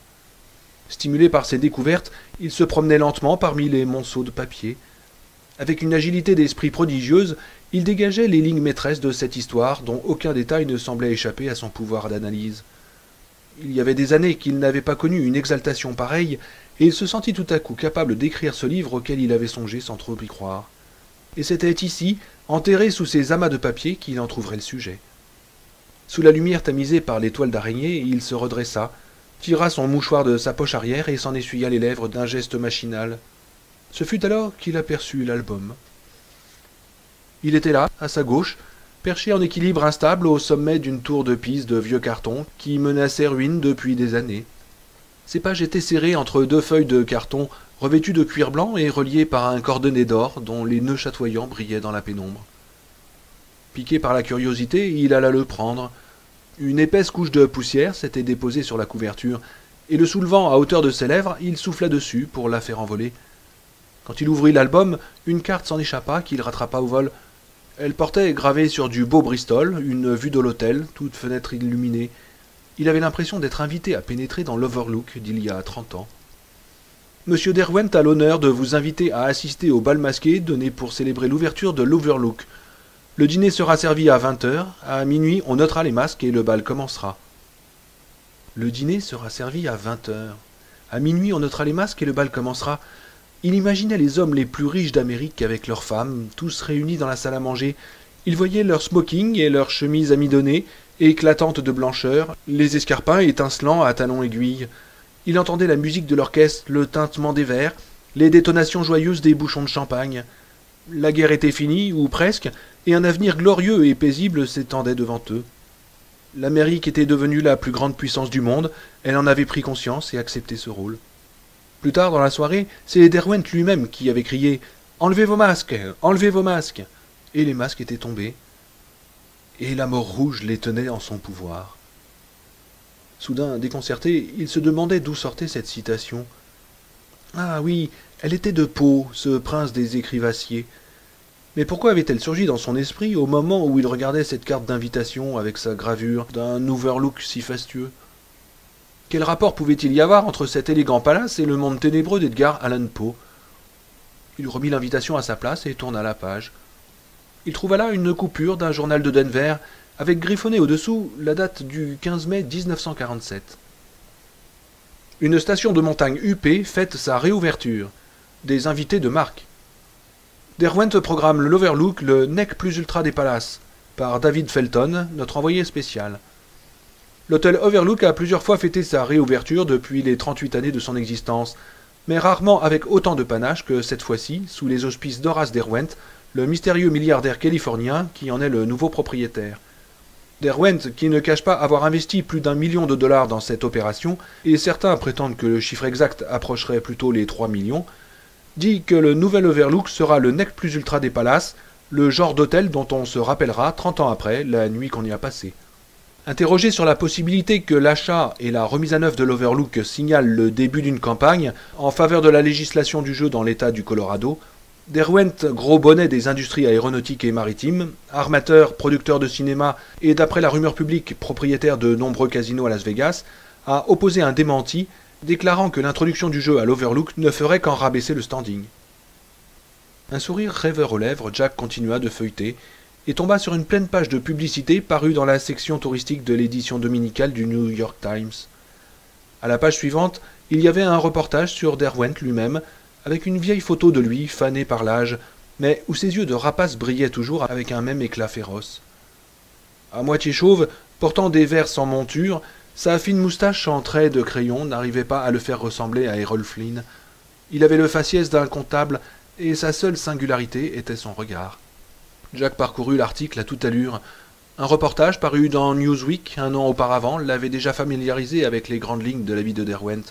S1: Stimulé par ces découvertes, il se promenait lentement parmi les monceaux de papier. Avec une agilité d'esprit prodigieuse, il dégageait les lignes maîtresses de cette histoire dont aucun détail ne semblait échapper à son pouvoir d'analyse. Il y avait des années qu'il n'avait pas connu une exaltation pareille, et il se sentit tout à coup capable d'écrire ce livre auquel il avait songé sans trop y croire. Et c'était ici, enterré sous ces amas de papier, qu'il en trouverait le sujet. Sous la lumière tamisée par les toiles d'araignée, il se redressa, tira son mouchoir de sa poche arrière et s'en essuya les lèvres d'un geste machinal. Ce fut alors qu'il aperçut l'album. Il était là, à sa gauche, perché en équilibre instable au sommet d'une tour de Pise de vieux carton qui menaçait ruine depuis des années. Ses pages étaient serrées entre 2 feuilles de carton revêtues de cuir blanc et reliées par un cordonnet d'or dont les nœuds chatoyants brillaient dans la pénombre. Piqué par la curiosité, il alla le prendre. Une épaisse couche de poussière s'était déposée sur la couverture, et le soulevant à hauteur de ses lèvres, il souffla dessus pour la faire envoler. Quand il ouvrit l'album, une carte s'en échappa qu'il rattrapa au vol. Elle portait, gravée sur du beau Bristol, une vue de l'hôtel, toute fenêtre illuminée. Il avait l'impression d'être invité à pénétrer dans l'Overlook d'il y a 30 ans. Monsieur Derwent a l'honneur de vous inviter à assister au bal masqué donné pour célébrer l'ouverture de l'Overlook. Le dîner sera servi à 20h, à minuit on ôtera les masques et le bal commencera. Le dîner sera servi à 20h. À minuit on ôtera les masques et le bal commencera. Il imaginait les hommes les plus riches d'Amérique avec leurs femmes, tous réunis dans la salle à manger. Il voyait leurs smokings et leurs chemises amidonnées, éclatantes de blancheur, les escarpins étincelants à talons aiguilles. Il entendait la musique de l'orchestre, le tintement des verres, les détonations joyeuses des bouchons de champagne. La guerre était finie, ou presque, et un avenir glorieux et paisible s'étendait devant eux. L'Amérique était devenue la plus grande puissance du monde, elle en avait pris conscience et accepté ce rôle. Plus tard dans la soirée, c'est Derwent lui-même qui avait crié « Enlevez vos masques! Enlevez vos masques !» Et les masques étaient tombés. Et la mort rouge les tenait en son pouvoir. Soudain, déconcerté, il se demandait d'où sortait cette citation. Ah oui, elle était de Poe, ce prince des écrivassiers. Mais pourquoi avait-elle surgi dans son esprit au moment où il regardait cette carte d'invitation avec sa gravure d'un Overlook si fastueux? Quel rapport pouvait-il y avoir entre cet élégant palace et le monde ténébreux d'Edgar Allan Poe? Il remit l'invitation à sa place et tourna la page. Il trouva là une coupure d'un journal de Denver, avec griffonné au-dessous la date du 15 mai 1947. Une station de montagne huppée fête sa réouverture. Des invités de marque. Derwent programme l'Overlook, le nec plus ultra des palaces, par David Felton, notre envoyé spécial. L'hôtel Overlook a plusieurs fois fêté sa réouverture depuis les 38 années de son existence, mais rarement avec autant de panache que cette fois-ci, sous les auspices d'Horace Derwent, le mystérieux milliardaire californien qui en est le nouveau propriétaire. Derwent, qui ne cache pas avoir investi plus d'1 million de dollars dans cette opération, et certains prétendent que le chiffre exact approcherait plutôt les 3 millions, dit que le nouvel Overlook sera le nec plus ultra des palaces, le genre d'hôtel dont on se rappellera 30 ans après, la nuit qu'on y a passée. Interrogé sur la possibilité que l'achat et la remise à neuf de l'Overlook signalent le début d'une campagne en faveur de la législation du jeu dans l'État du Colorado, Derwent, gros bonnet des industries aéronautiques et maritimes, armateur, producteur de cinéma et d'après la rumeur publique propriétaire de nombreux casinos à Las Vegas, a opposé un démenti, déclarant que l'introduction du jeu à l'Overlook ne ferait qu'en rabaisser le standing. Un sourire rêveur aux lèvres, Jack continua de feuilleter et tomba sur une pleine page de publicité parue dans la section touristique de l'édition dominicale du New York Times. À la page suivante, il y avait un reportage sur Derwent lui-même, avec une vieille photo de lui, fané par l'âge, mais où ses yeux de rapace brillaient toujours avec un même éclat féroce. À moitié chauve, portant des verres sans monture, sa fine moustache en traits de crayon n'arrivait pas à le faire ressembler à Errol Flynn. Il avait le faciès d'un comptable, et sa seule singularité était son regard. Jack parcourut l'article à toute allure. Un reportage paru dans Newsweek un an auparavant l'avait déjà familiarisé avec les grandes lignes de la vie de Derwent.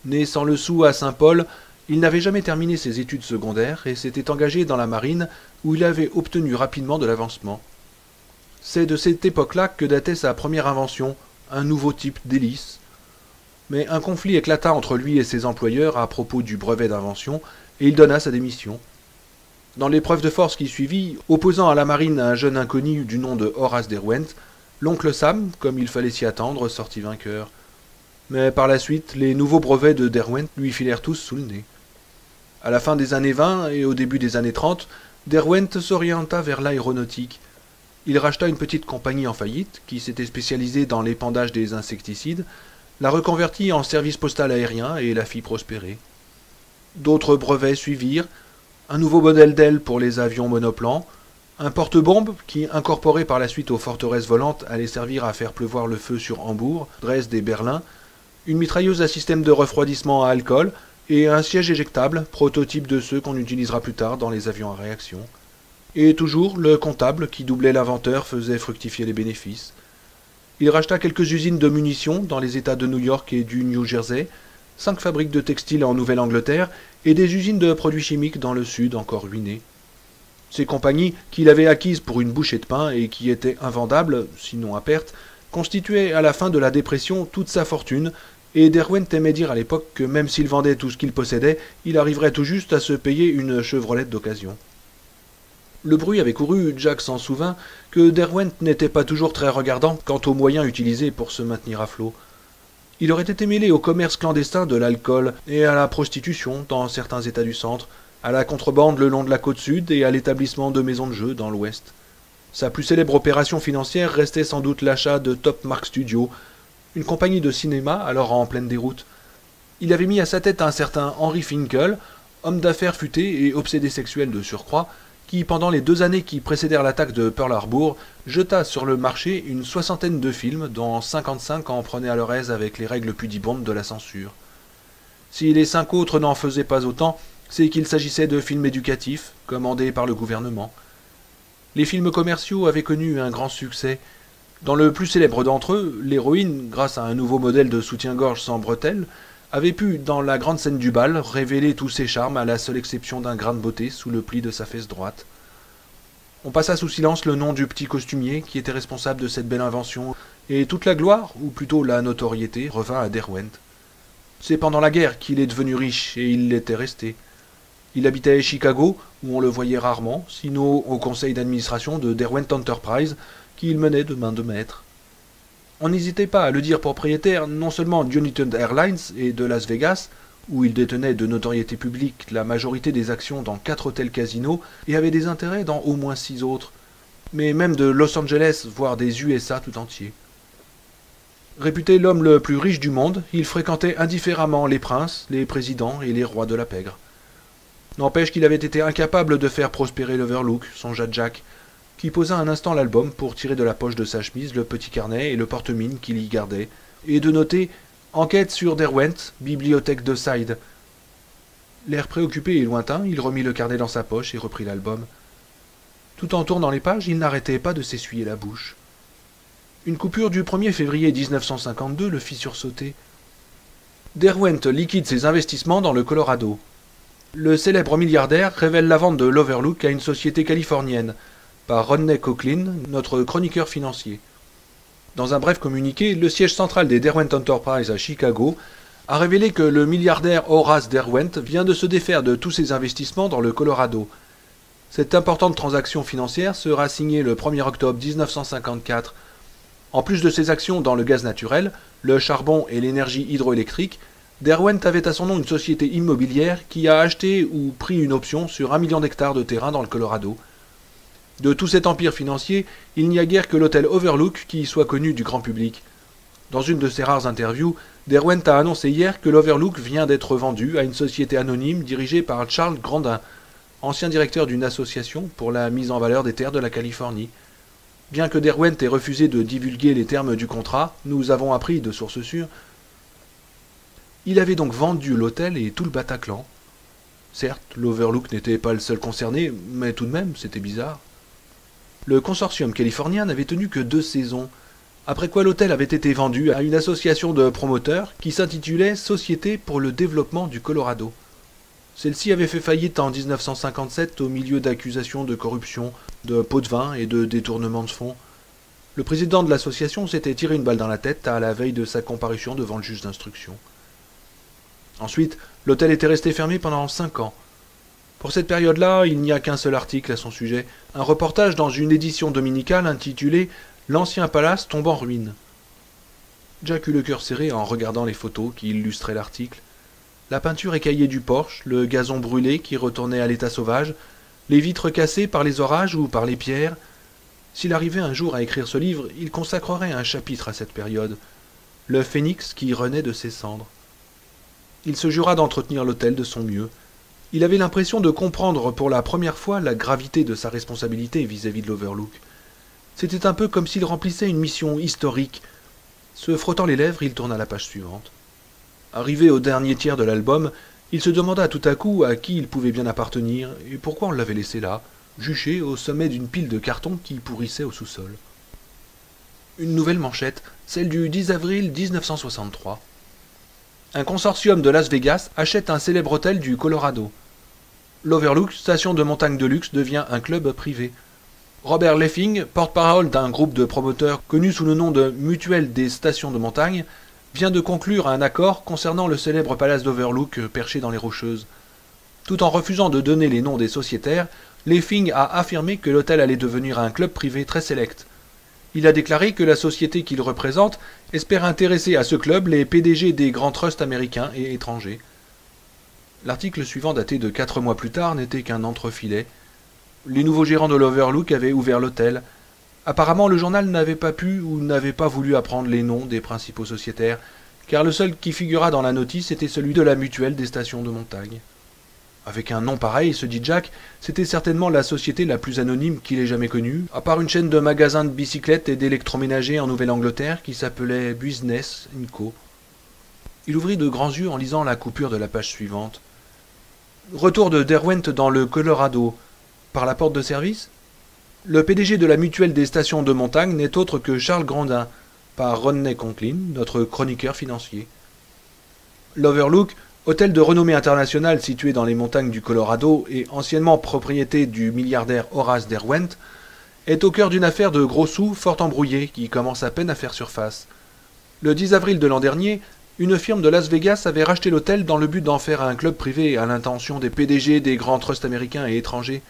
S1: Né sans le sou à Saint-Paul, il n'avait jamais terminé ses études secondaires et s'était engagé dans la marine où il avait obtenu rapidement de l'avancement. C'est de cette époque-là que datait sa première invention, un nouveau type d'hélice. Mais un conflit éclata entre lui et ses employeurs à propos du brevet d'invention et il donna sa démission. Dans l'épreuve de force qui suivit, opposant à la marine un jeune inconnu du nom de Horace Derwent, l'oncle Sam, comme il fallait s'y attendre, sortit vainqueur. Mais par la suite, les nouveaux brevets de Derwent lui filèrent tous sous le nez. À la fin des années 20 et au début des années 30, Derwent s'orienta vers l'aéronautique. Il racheta une petite compagnie en faillite, qui s'était spécialisée dans l'épandage des insecticides, la reconvertit en service postal aérien et la fit prospérer. D'autres brevets suivirent, un nouveau modèle d'aile pour les avions monoplans, un porte-bombe qui, incorporé par la suite aux forteresses volantes, allait servir à faire pleuvoir le feu sur Hambourg, Dresde et Berlin, une mitrailleuse à système de refroidissement à alcool et un siège éjectable, prototype de ceux qu'on utilisera plus tard dans les avions à réaction. Et toujours, le comptable qui doublait l'inventeur faisait fructifier les bénéfices. Il racheta quelques usines de munitions dans les États de New York et du New Jersey, 5 fabriques de textiles en Nouvelle-Angleterre et des usines de produits chimiques dans le sud encore ruinées. Ces compagnies, qu'il avait acquises pour une bouchée de pain et qui étaient invendables, sinon à perte, constituaient à la fin de la dépression toute sa fortune, et Derwent aimait dire à l'époque que même s'il vendait tout ce qu'il possédait, il arriverait tout juste à se payer une Chevrolet d'occasion. Le bruit avait couru, Jack s'en souvint, que Derwent n'était pas toujours très regardant quant aux moyens utilisés pour se maintenir à flot. Il aurait été mêlé au commerce clandestin de l'alcool et à la prostitution dans certains États du centre, à la contrebande le long de la côte sud et à l'établissement de maisons de jeux dans l'ouest. Sa plus célèbre opération financière restait sans doute l'achat de Top Mark Studios, une compagnie de cinéma alors en pleine déroute. Il avait mis à sa tête un certain Henry Finkel, homme d'affaires futé et obsédé sexuel de surcroît, qui, pendant les 2 années qui précédèrent l'attaque de Pearl Harbor, jeta sur le marché une 60aine de films, dont 55 en prenaient à leur aise avec les règles pudibondes de la censure. Si les 5 autres n'en faisaient pas autant, c'est qu'il s'agissait de films éducatifs, commandés par le gouvernement. Les films commerciaux avaient connu un grand succès. Dans le plus célèbre d'entre eux, l'héroïne, grâce à un nouveau modèle de soutien-gorge sans bretelles, avait pu, dans la grande scène du bal, révéler tous ses charmes à la seule exception d'un grain de beauté sous le pli de sa fesse droite. On passa sous silence le nom du petit costumier qui était responsable de cette belle invention, et toute la gloire, ou plutôt la notoriété, revint à Derwent. C'est pendant la guerre qu'il est devenu riche, et il l'était resté. Il habitait Chicago, où on le voyait rarement, sinon au conseil d'administration de Derwent Enterprise, qu'il menait de main de maître. On n'hésitait pas à le dire propriétaire non seulement d'United Airlines et de Las Vegas, où il détenait de notoriété publique la majorité des actions dans 4 hôtels casinos et avait des intérêts dans au moins 6 autres, mais même de Los Angeles, voire des USA tout entiers. Réputé l'homme le plus riche du monde, il fréquentait indifféremment les princes, les présidents et les rois de la pègre. N'empêche qu'il avait été incapable de faire prospérer l'Overlook, songea Jack, qui posa un instant l'album pour tirer de la poche de sa chemise le petit carnet et le porte-mine qu'il y gardait, et de noter « Enquête sur Derwent, bibliothèque de Side ». L'air préoccupé et lointain, il remit le carnet dans sa poche et reprit l'album. Tout en tournant les pages, il n'arrêtait pas de s'essuyer la bouche. Une coupure du 1er février 1952 le fit sursauter. Derwent liquide ses investissements dans le Colorado. Le célèbre milliardaire révèle la vente de l'Overlook à une société californienne, par Rodney Conklin, notre chroniqueur financier. Dans un bref communiqué, le siège central des Derwent Enterprises à Chicago a révélé que le milliardaire Horace Derwent vient de se défaire de tous ses investissements dans le Colorado. Cette importante transaction financière sera signée le 1er octobre 1954. En plus de ses actions dans le gaz naturel, le charbon et l'énergie hydroélectrique, Derwent avait à son nom une société immobilière qui a acheté ou pris une option sur 1 million d'hectares de terrain dans le Colorado. De tout cet empire financier, il n'y a guère que l'hôtel Overlook qui soit connu du grand public. Dans une de ses rares interviews, Derwent a annoncé hier que l'Overlook vient d'être vendu à une société anonyme dirigée par Charles Grandin, ancien directeur d'une association pour la mise en valeur des terres de la Californie. Bien que Derwent ait refusé de divulguer les termes du contrat, nous avons appris de sources sûres. Il avait donc vendu l'hôtel et tout le Bataclan. Certes, l'Overlook n'était pas le seul concerné, mais tout de même, c'était bizarre. Le consortium californien n'avait tenu que 2 saisons, après quoi l'hôtel avait été vendu à une association de promoteurs qui s'intitulait Société pour le développement du Colorado. Celle-ci avait fait faillite en 1957 au milieu d'accusations de corruption, de pots de vin et de détournement de fonds. Le président de l'association s'était tiré une balle dans la tête à la veille de sa comparution devant le juge d'instruction. Ensuite, l'hôtel était resté fermé pendant 5 ans. Pour cette période-là, il n'y a qu'un seul article à son sujet, un reportage dans une édition dominicale intitulée « L'ancien palace tombe en ruine ». Jack eut le cœur serré en regardant les photos qui illustraient l'article. La peinture écaillée du porche, le gazon brûlé qui retournait à l'état sauvage, les vitres cassées par les orages ou par les pierres. S'il arrivait un jour à écrire ce livre, il consacrerait un chapitre à cette période, le phénix qui renaît de ses cendres. Il se jura d'entretenir l'hôtel de son mieux. Il avait l'impression de comprendre pour la première fois la gravité de sa responsabilité vis-à-vis de l'Overlook. C'était un peu comme s'il remplissait une mission historique. Se frottant les lèvres, il tourna la page suivante. Arrivé au dernier tiers de l'album, il se demanda tout à coup à qui il pouvait bien appartenir et pourquoi on l'avait laissé là, juché au sommet d'une pile de cartons qui pourrissait au sous-sol. Une nouvelle manchette, celle du 10 avril 1963. Un consortium de Las Vegas achète un célèbre hôtel du Colorado. L'Overlook, station de montagne de luxe, devient un club privé. Robert Leffing, porte-parole d'un groupe de promoteurs connu sous le nom de Mutuelle des stations de montagne, vient de conclure un accord concernant le célèbre palace d'Overlook perché dans les Rocheuses. Tout en refusant de donner les noms des sociétaires, Leffing a affirmé que l'hôtel allait devenir un club privé très sélect. Il a déclaré que la société qu'il représente espère intéresser à ce club les PDG des grands trusts américains et étrangers. L'article suivant, daté de 4 mois plus tard, n'était qu'un entrefilet. Les nouveaux gérants de l'Overlook avaient ouvert l'hôtel. Apparemment, le journal n'avait pas pu ou n'avait pas voulu apprendre les noms des principaux sociétaires, car le seul qui figura dans la notice était celui de la mutuelle des stations de montagne. Avec un nom pareil, se dit Jack, c'était certainement la société la plus anonyme qu'il ait jamais connue, à part une chaîne de magasins de bicyclettes et d'électroménagers en Nouvelle-Angleterre qui s'appelait Business & Co. Il ouvrit de grands yeux en lisant la coupure de la page suivante. Retour de Derwent dans le Colorado. Par la porte de service? Le PDG de la mutuelle des stations de montagne n'est autre que Charles Grandin, par Rodney Conklin, notre chroniqueur financier. L'Overlook, hôtel de renommée internationale situé dans les montagnes du Colorado et anciennement propriété du milliardaire Horace Derwent, est au cœur d'une affaire de gros sous fort embrouillée qui commence à peine à faire surface. Le 10 avril de l'an dernier, une firme de Las Vegas avait racheté l'hôtel dans le but d'en faire un club privé à l'intention des PDG des grands trusts américains et étrangers.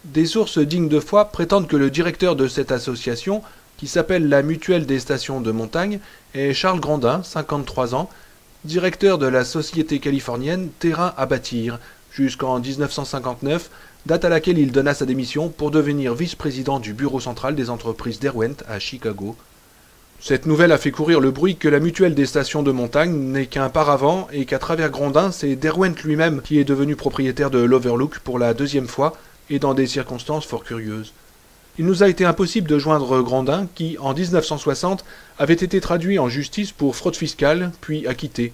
S1: Des sources dignes de foi prétendent que le directeur de cette association, qui s'appelle la Mutuelle des stations de montagne, est Charles Grandin, 53 ans, directeur de la société californienne Terrain à bâtir, jusqu'en 1959, date à laquelle il donna sa démission pour devenir vice-président du bureau central des entreprises Derwent à Chicago. Cette nouvelle a fait courir le bruit que la mutuelle des stations de montagne n'est qu'un paravent et qu'à travers Grandin, c'est Derwent lui-même qui est devenu propriétaire de l'Overlook pour la 2e fois et dans des circonstances fort curieuses. Il nous a été impossible de joindre Grandin qui, en 1960, avait été traduit en justice pour fraude fiscale, puis acquitté.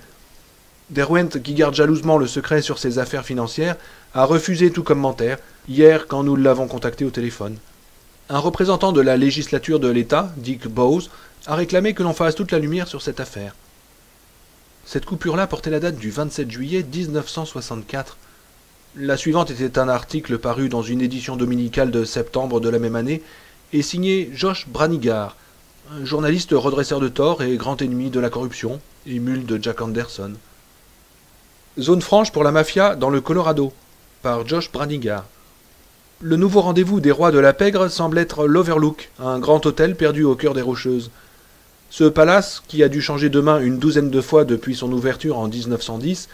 S1: Derwent, qui garde jalousement le secret sur ses affaires financières, a refusé tout commentaire, hier quand nous l'avons contacté au téléphone. Un représentant de la législature de l'État, Dick Bowes, a réclamé que l'on fasse toute la lumière sur cette affaire. Cette coupure-là portait la date du 27 juillet 1964. La suivante était un article paru dans une édition dominicale de septembre de la même année et signé Josh Branigar, un journaliste redresseur de tort et grand ennemi de la corruption, émule de Jack Anderson. Zone franche pour la mafia dans le Colorado, par Josh Branigar. Le nouveau rendez-vous des rois de la pègre semble être l'Overlook, un grand hôtel perdu au cœur des Rocheuses. Ce palace, qui a dû changer de main une douzaine de fois depuis son ouverture en 1910,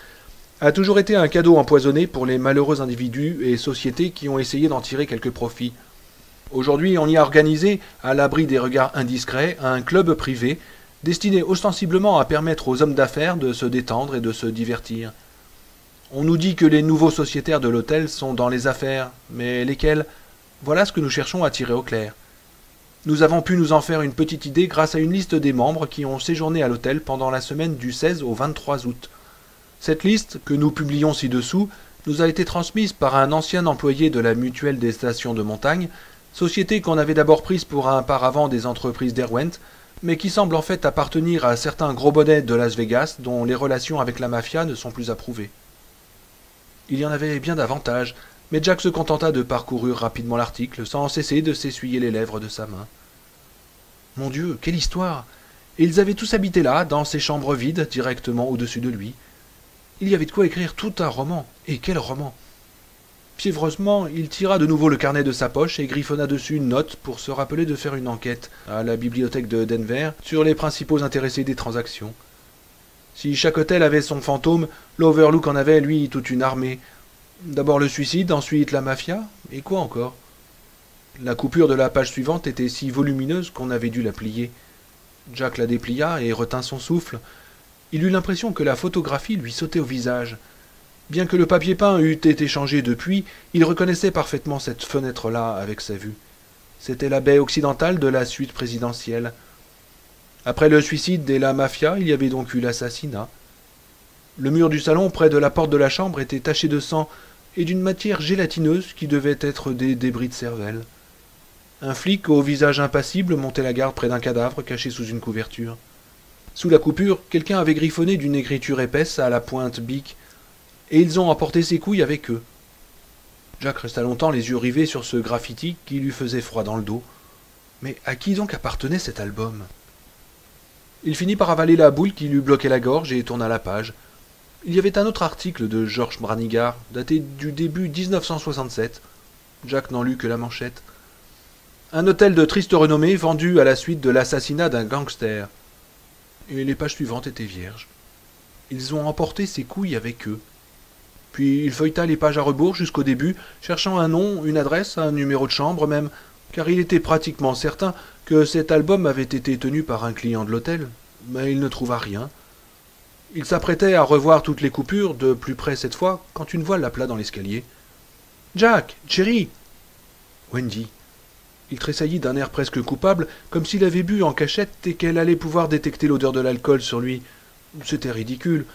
S1: a toujours été un cadeau empoisonné pour les malheureux individus et sociétés qui ont essayé d'en tirer quelques profits. Aujourd'hui, on y a organisé, à l'abri des regards indiscrets, un club privé, destiné ostensiblement à permettre aux hommes d'affaires de se détendre et de se divertir. On nous dit que les nouveaux sociétaires de l'hôtel sont dans les affaires, mais lesquels? Voilà ce que nous cherchons à tirer au clair. Nous avons pu nous en faire une petite idée grâce à une liste des membres qui ont séjourné à l'hôtel pendant la semaine du 16 au 23 août. Cette liste, que nous publions ci-dessous, nous a été transmise par un ancien employé de la Mutuelle des stations de montagne, société qu'on avait d'abord prise pour un paravent des entreprises Derwent, mais qui semble en fait appartenir à certains gros bonnets de Las Vegas dont les relations avec la mafia ne sont plus approuvées. Il y en avait bien davantage, mais Jack se contenta de parcourir rapidement l'article sans cesser de s'essuyer les lèvres de sa main. Mon Dieu, quelle histoire! Et ils avaient tous habité là, dans ces chambres vides, directement au-dessus de lui. Il y avait de quoi écrire tout un roman. Et quel roman! Fiévreusement, il tira de nouveau le carnet de sa poche et griffonna dessus une note pour se rappeler de faire une enquête à la bibliothèque de Denver sur les principaux intéressés des transactions. Si chaque hôtel avait son fantôme, l'Overlook en avait, lui, toute une armée. D'abord le suicide, ensuite la mafia, et quoi encore? La coupure de la page suivante était si volumineuse qu'on avait dû la plier. Jack la déplia et retint son souffle. Il eut l'impression que la photographie lui sautait au visage. Bien que le papier peint eût été changé depuis, il reconnaissait parfaitement cette fenêtre-là avec sa vue. C'était la baie occidentale de la suite présidentielle. Après le suicide et la mafia, il y avait donc eu l'assassinat. Le mur du salon, près de la porte de la chambre, était taché de sang et d'une matière gélatineuse qui devait être des débris de cervelle. Un flic au visage impassible montait la garde près d'un cadavre caché sous une couverture. Sous la coupure, quelqu'un avait griffonné d'une écriture épaisse à la pointe bique, et ils ont emporté ses couilles avec eux. Jack resta longtemps les yeux rivés sur ce graffiti qui lui faisait froid dans le dos. Mais à qui donc appartenait cet album? Il finit par avaler la boule qui lui bloquait la gorge et tourna la page. Il y avait un autre article de George Branigar, daté du début 1967. Jack n'en lut que la manchette. Un hôtel de triste renommée vendu à la suite de l'assassinat d'un gangster. Et les pages suivantes étaient vierges. Ils ont emporté ses couilles avec eux. Puis il feuilleta les pages à rebours jusqu'au début, cherchant un nom, une adresse, un numéro de chambre même, car il était pratiquement certain que cet album avait été tenu par un client de l'hôtel, mais il ne trouva rien. Il s'apprêtait à revoir toutes les coupures, de plus près cette fois, quand une voix l'appela dans l'escalier. « Jack, chérie !» Wendy. Il tressaillit d'un air presque coupable, comme s'il avait bu en cachette et qu'elle allait pouvoir détecter l'odeur de l'alcool sur lui. C'était ridicule.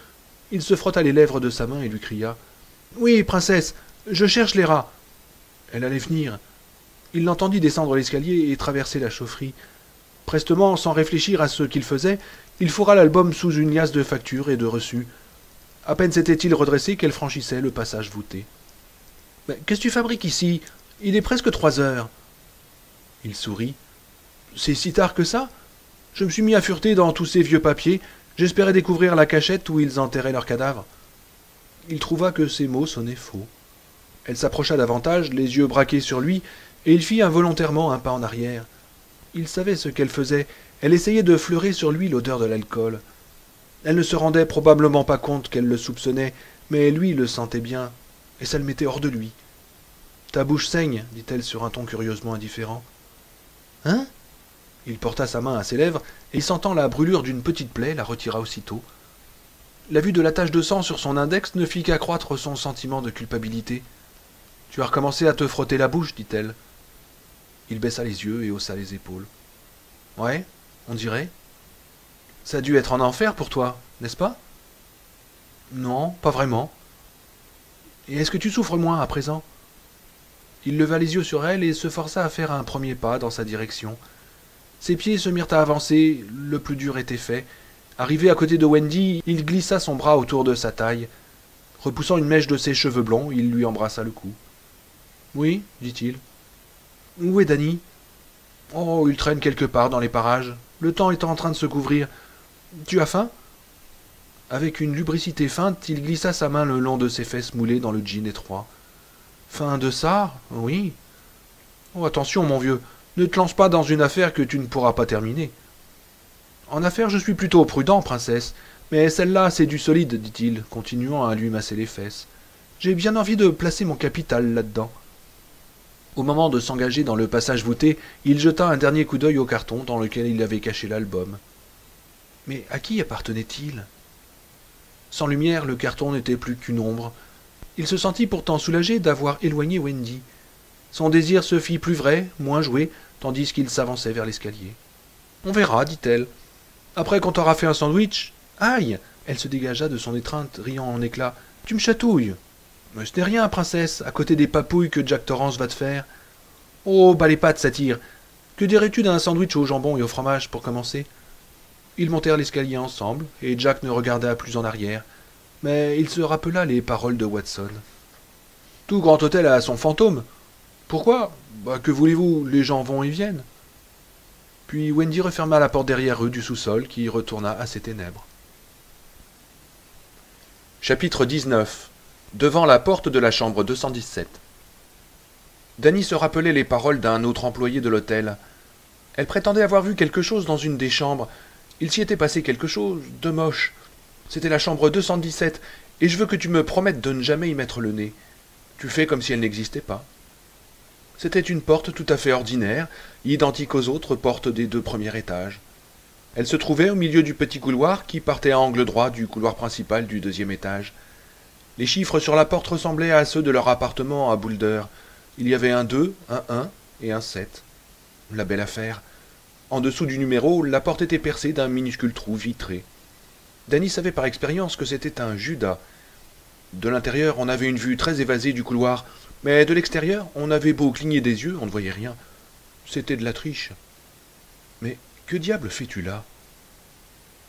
S1: Il se frotta les lèvres de sa main et lui cria « Oui, princesse, je cherche les rats !» Elle allait venir. Il l'entendit descendre l'escalier et traverser la chaufferie. Prestement, sans réfléchir à ce qu'il faisait, il fourra l'album sous une liasse de factures et de reçus. À peine s'était-il redressé qu'elle franchissait le passage voûté. « Qu'est-ce que tu fabriques ici? Il est presque 3 heures. » Il sourit. « C'est si tard que ça? Je me suis mis à fureter dans tous ces vieux papiers. J'espérais découvrir la cachette où ils enterraient leurs cadavres. » Il trouva que ces mots sonnaient faux. Elle s'approcha davantage, les yeux braqués sur lui, et il fit involontairement un pas en arrière. Il savait ce qu'elle faisait. Elle essayait de fleurer sur lui l'odeur de l'alcool. Elle ne se rendait probablement pas compte qu'elle le soupçonnait, mais lui le sentait bien, et ça le mettait hors de lui. « Ta bouche saigne, dit-elle sur un ton curieusement indifférent. « Hein ?» Il porta sa main à ses lèvres, et sentant la brûlure d'une petite plaie, la retira aussitôt. La vue de la tache de sang sur son index ne fit qu'accroître son sentiment de culpabilité. « Tu as recommencé à te frotter la bouche, dit-elle. Il baissa les yeux et haussa les épaules. « Ouais, on dirait. Ça a dû être un enfer pour toi, n'est-ce pas ?» Non, pas vraiment. Et est-ce que tu souffres moins à présent? Il leva les yeux sur elle et se força à faire un premier pas dans sa direction. Ses pieds se mirent à avancer, le plus dur était fait. Arrivé à côté de Wendy, il glissa son bras autour de sa taille. Repoussant une mèche de ses cheveux blonds, il lui embrassa le cou. Oui, dit-il. Où est Danny? Oh, il traîne quelque part dans les parages. Le temps est en train de se couvrir. Tu as faim? Avec une lubricité feinte, il glissa sa main le long de ses fesses moulées dans le jean étroit. Faim de ça? Oui. Oh, attention, mon vieux, ne te lance pas dans une affaire que tu ne pourras pas terminer. En affaire, je suis plutôt prudent, princesse, mais celle-là, c'est du solide, dit-il, continuant à lui masser les fesses. J'ai bien envie de placer mon capital là-dedans. Au moment de s'engager dans le passage voûté, il jeta un dernier coup d'œil au carton dans lequel il avait caché l'album. Mais à qui appartenait-il? Sans lumière, le carton n'était plus qu'une ombre. Il se sentit pourtant soulagé d'avoir éloigné Wendy. Son désir se fit plus vrai, moins joué, tandis qu'il s'avançait vers l'escalier. On verra, dit-elle. Après qu'on t'aura fait un sandwich. Aïe! Elle se dégagea de son étreinte, riant en éclats. Tu me chatouilles. Mais ce n'est rien, princesse, à côté des papouilles que Jack Torrance va te faire. Oh, bas les pattes, satire. Que dirais-tu d'un sandwich au jambon et au fromage pour commencer? Ils montèrent l'escalier ensemble, et Jack ne regarda plus en arrière. Mais il se rappela les paroles de Watson. Tout grand hôtel a son fantôme. Pourquoi? Que voulez-vous, les gens vont et viennent. Puis Wendy referma la porte derrière eux du sous-sol qui retourna à ses ténèbres. Chapitre 19. Devant la porte de la chambre 217. Danny se rappelait les paroles d'un autre employé de l'hôtel. Elle prétendait avoir vu quelque chose dans une des chambres. Il s'y était passé quelque chose de moche. C'était la chambre 217, et je veux que tu me promettes de ne jamais y mettre le nez. Tu fais comme si elle n'existait pas. C'était une porte tout à fait ordinaire, identique aux autres portes des 2 premiers étages. Elle se trouvait au milieu du petit couloir qui partait à angle droit du couloir principal du 2e étage. Les chiffres sur la porte ressemblaient à ceux de leur appartement à Boulder. Il y avait un 2, un 1 et un 7. La belle affaire. En dessous du numéro, la porte était percée d'un minuscule trou vitré. Danny savait par expérience que c'était un Judas. De l'intérieur, on avait une vue très évasée du couloir, mais de l'extérieur, on avait beau cligner des yeux, on ne voyait rien. C'était de la triche. Mais que diable fais-tu là?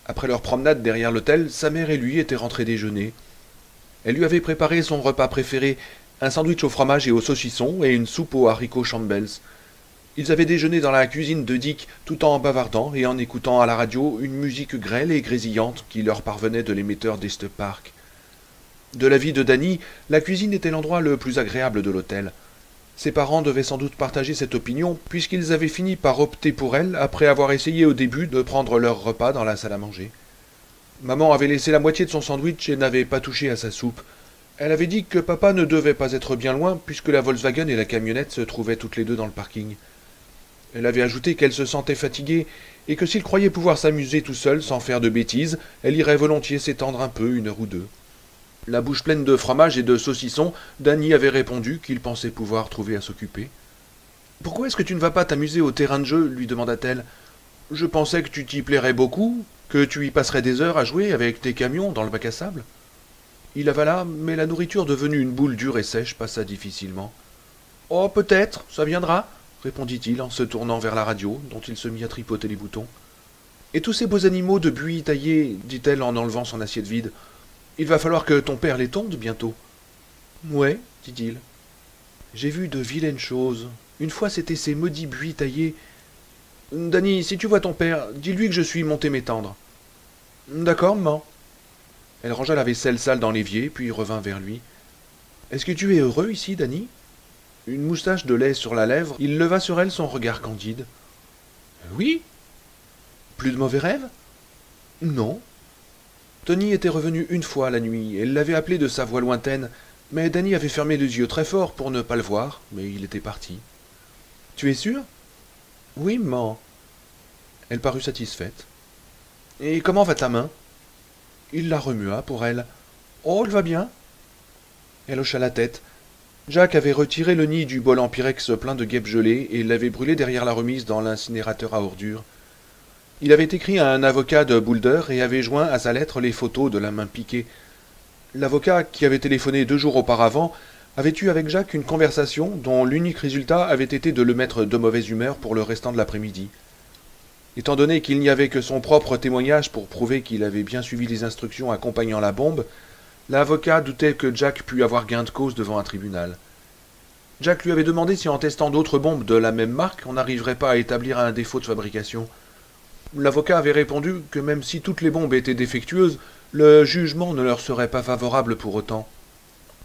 S1: Après leur promenade derrière l'hôtel, sa mère et lui étaient rentrés déjeuner. Elle lui avait préparé son repas préféré, un sandwich au fromage et au saucisson et une soupe aux haricots Campbell's. Ils avaient déjeuné dans la cuisine de Dick tout en bavardant et en écoutant à la radio une musique grêle et grésillante qui leur parvenait de l'émetteur d'East Park. De l'avis de Danny, la cuisine était l'endroit le plus agréable de l'hôtel. Ses parents devaient sans doute partager cette opinion, puisqu'ils avaient fini par opter pour elle après avoir essayé au début de prendre leur repas dans la salle à manger. Maman avait laissé la moitié de son sandwich et n'avait pas touché à sa soupe. Elle avait dit que papa ne devait pas être bien loin, puisque la Volkswagen et la camionnette se trouvaient toutes les deux dans le parking. Elle avait ajouté qu'elle se sentait fatiguée, et que s'il croyait pouvoir s'amuser tout seul sans faire de bêtises, elle irait volontiers s'étendre un peu, 1 heure ou 2. La bouche pleine de fromage et de saucisson, Danny avait répondu qu'il pensait pouvoir trouver à s'occuper. « Pourquoi est-ce que tu ne vas pas t'amuser au terrain de jeu » lui demanda-t-elle. « Je pensais que tu t'y plairais beaucoup, que tu y passerais des heures à jouer avec tes camions dans le bac à sable. » Il avala, mais la nourriture devenue une boule dure et sèche passa difficilement. « Oh, peut-être, ça viendra, » répondit-il en se tournant vers la radio, dont il se mit à tripoter les boutons. « Et tous ces beaux animaux de buis taillés, dit-elle en enlevant son assiette vide. Il va falloir que ton père les tonde bientôt. Ouais, dit-il. J'ai vu de vilaines choses. Une fois, c'était ces maudits buis taillés. Danny, si tu vois ton père, dis-lui que je suis monté m'étendre. D'accord, maman. Elle rangea la vaisselle sale dans l'évier, puis revint vers lui. Est-ce que tu es heureux ici, Danny? Une moustache de lait sur la lèvre, il leva sur elle son regard candide. Oui. Plus de mauvais rêves? Non. Tony était revenu une fois la nuit, elle l'avait appelé de sa voix lointaine, mais Danny avait fermé les yeux très fort pour ne pas le voir, mais il était parti. « Tu es sûr ?»« Oui, maman. » Elle parut satisfaite. « Et comment va ta main ?» Il la remua pour elle. « Oh, elle va bien. » Elle hocha la tête. Jack avait retiré le nid du bol en pyrex plein de guêpes gelées et l'avait brûlé derrière la remise dans l'incinérateur à ordures. Il avait écrit à un avocat de Boulder et avait joint à sa lettre les photos de la main piquée. L'avocat, qui avait téléphoné 2 jours auparavant, avait eu avec Jacques une conversation dont l'unique résultat avait été de le mettre de mauvaise humeur pour le restant de l'après-midi. Étant donné qu'il n'y avait que son propre témoignage pour prouver qu'il avait bien suivi les instructions accompagnant la bombe, l'avocat doutait que Jack pût avoir gain de cause devant un tribunal. Jack lui avait demandé si en testant d'autres bombes de la même marque, on n'arriverait pas à établir un défaut de fabrication. L'avocat avait répondu que même si toutes les bombes étaient défectueuses, le jugement ne leur serait pas favorable pour autant.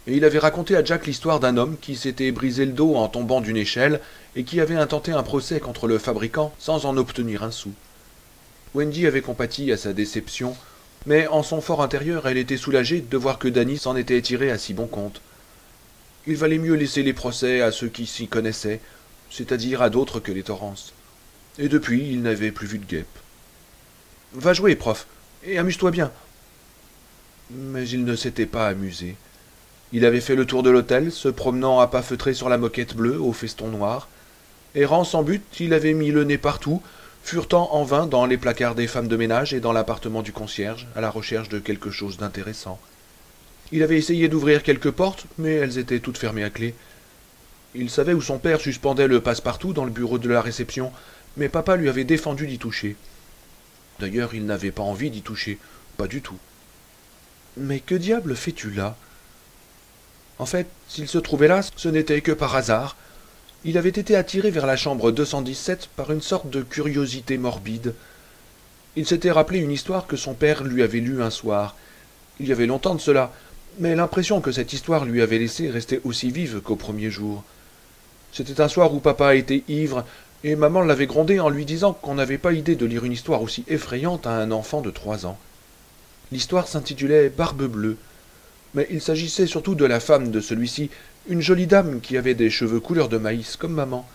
S1: Et il avait raconté à Jack l'histoire d'un homme qui s'était brisé le dos en tombant d'une échelle et qui avait intenté un procès contre le fabricant sans en obtenir un sou. Wendy avait compati à sa déception, mais en son fort intérieur elle était soulagée de voir que Danny s'en était tiré à si bon compte. Il valait mieux laisser les procès à ceux qui s'y connaissaient, c'est-à-dire à d'autres que les Torrance. Et depuis, il n'avait plus vu de guêpe. « Va jouer, prof, et amuse-toi bien. » Mais il ne s'était pas amusé. Il avait fait le tour de l'hôtel, se promenant à pas feutrés sur la moquette bleue au feston noir. Errant sans but, il avait mis le nez partout, furetant en vain dans les placards des femmes de ménage et dans l'appartement du concierge, à la recherche de quelque chose d'intéressant. Il avait essayé d'ouvrir quelques portes, mais elles étaient toutes fermées à clé. Il savait où son père suspendait le passe-partout dans le bureau de la réception, mais papa lui avait défendu d'y toucher. D'ailleurs, il n'avait pas envie d'y toucher, pas du tout. Mais que diable fais-tu là ? En fait, s'il se trouvait là, ce n'était que par hasard. Il avait été attiré vers la chambre 217 par une sorte de curiosité morbide. Il s'était rappelé une histoire que son père lui avait lue un soir. Il y avait longtemps de cela, mais l'impression que cette histoire lui avait laissée restait aussi vive qu'au premier jour. C'était un soir où papa était ivre, et maman l'avait grondé en lui disant qu'on n'avait pas idée de lire une histoire aussi effrayante à un enfant de 3 ans. L'histoire s'intitulait « Barbe bleue », mais il s'agissait surtout de la femme de celui-ci, une jolie dame qui avait des cheveux couleur de maïs, comme maman.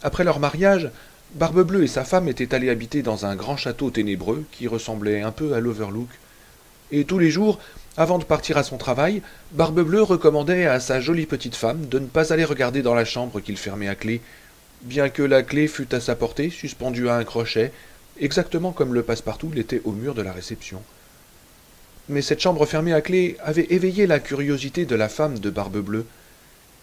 S1: Après leur mariage, Barbe bleue et sa femme étaient allés habiter dans un grand château ténébreux qui ressemblait un peu à l'Overlook. Et tous les jours, avant de partir à son travail, Barbe bleue recommandait à sa jolie petite femme de ne pas aller regarder dans la chambre qu'il fermait à clé, bien que la clé fût à sa portée, suspendue à un crochet, exactement comme le passe-partout l'était au mur de la réception. Mais cette chambre fermée à clé avait éveillé la curiosité de la femme de Barbe bleue.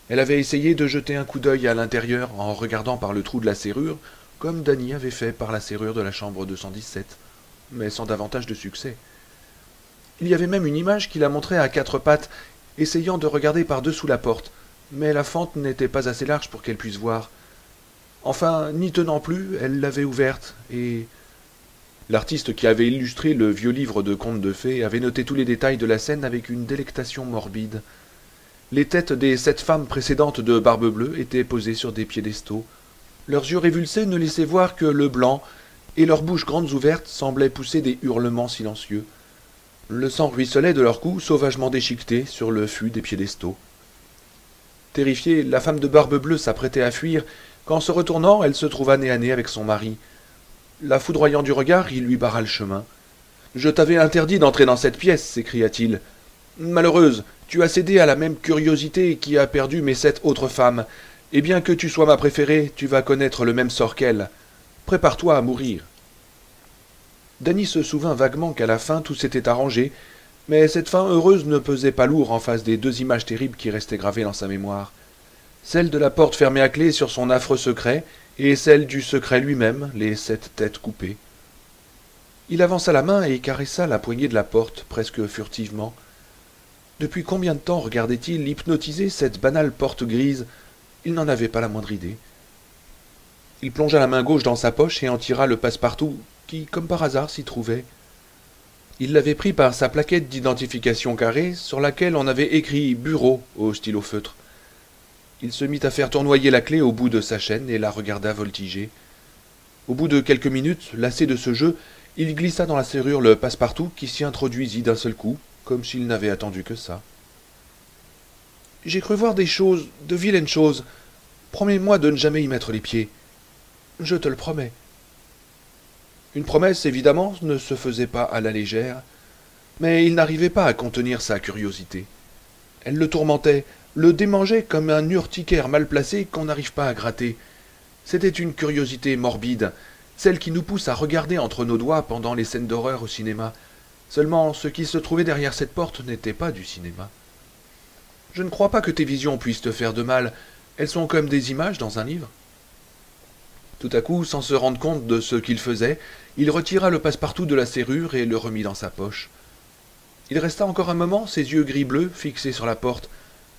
S1: Elle avait essayé de jeter un coup d'œil à l'intérieur en regardant par le trou de la serrure, comme Danny avait fait par la serrure de la chambre 217, mais sans davantage de succès. Il y avait même une image qui la montrait à 4 pattes, essayant de regarder par-dessous la porte, mais la fente n'était pas assez large pour qu'elle puisse voir. Enfin, n'y tenant plus, elle l'avait ouverte, et... L'artiste qui avait illustré le vieux livre de contes de fées avait noté tous les détails de la scène avec une délectation morbide. Les têtes des 7 femmes précédentes de Barbe bleue étaient posées sur des piédestaux. Leurs yeux révulsés ne laissaient voir que le blanc, et leurs bouches grandes ouvertes semblaient pousser des hurlements silencieux. Le sang ruisselait de leurs cous sauvagement déchiquetés sur le fût des piédestaux. Terrifiée, la femme de Barbe bleue s'apprêtait à fuir, quand se retournant, elle se trouva nez à nez avec son mari. La foudroyant du regard, il lui barra le chemin. « Je t'avais interdit d'entrer dans cette pièce, s'écria-t-il. Malheureuse, tu as cédé à la même curiosité qui a perdu mes 7 autres femmes, et bien que tu sois ma préférée, tu vas connaître le même sort qu'elle. Prépare-toi à mourir. » Danny se souvint vaguement qu'à la fin tout s'était arrangé, mais cette fin heureuse ne pesait pas lourd en face des 2 images terribles qui restaient gravées dans sa mémoire. Celle de la porte fermée à clé sur son affreux secret, et celle du secret lui-même, les 7 têtes coupées. Il avança la main et caressa la poignée de la porte, presque furtivement. Depuis combien de temps regardait-il hypnotisé cette banale porte grise? Il n'en avait pas la moindre idée. Il plongea la main gauche dans sa poche et en tira le passe-partout, qui, comme par hasard, s'y trouvait. Il l'avait pris par sa plaquette d'identification carrée, sur laquelle on avait écrit « Bureau » au stylo feutre. Il se mit à faire tournoyer la clé au bout de sa chaîne et la regarda voltiger. Au bout de quelques minutes, lassé de ce jeu, il glissa dans la serrure le passe-partout qui s'y introduisit d'un seul coup, comme s'il n'avait attendu que ça. « J'ai cru voir des choses, de vilaines choses. Promets-moi de ne jamais y mettre les pieds. Je te le promets. » Une promesse, évidemment, ne se faisait pas à la légère, mais il n'arrivait pas à contenir sa curiosité. Elle le tourmentait, le démangeait comme un urticaire mal placé qu'on n'arrive pas à gratter. C'était une curiosité morbide, celle qui nous pousse à regarder entre nos doigts pendant les scènes d'horreur au cinéma, Seulement, ce qui se trouvait derrière cette porte n'était pas du cinéma. Je ne crois pas que tes visions puissent te faire de mal. Elles sont comme des images dans un livre. Tout à coup, sans se rendre compte de ce qu'il faisait, il retira le passe-partout de la serrure et le remit dans sa poche. Il resta encore un moment, ses yeux gris-bleu fixés sur la porte,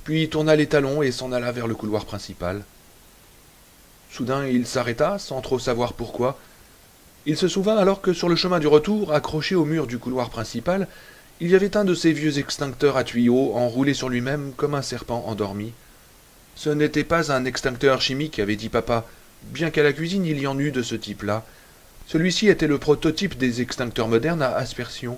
S1: puis tourna les talons et s'en alla vers le couloir principal. Soudain, il s'arrêta, sans trop savoir pourquoi. Il se souvint alors que sur le chemin du retour, accroché au mur du couloir principal, il y avait un de ces vieux extincteurs à tuyaux enroulé sur lui-même comme un serpent endormi. Ce n'était pas un extincteur chimique, avait dit papa, bien qu'à la cuisine il y en eût de ce type-là. Celui-ci était le prototype des extincteurs modernes à aspersion.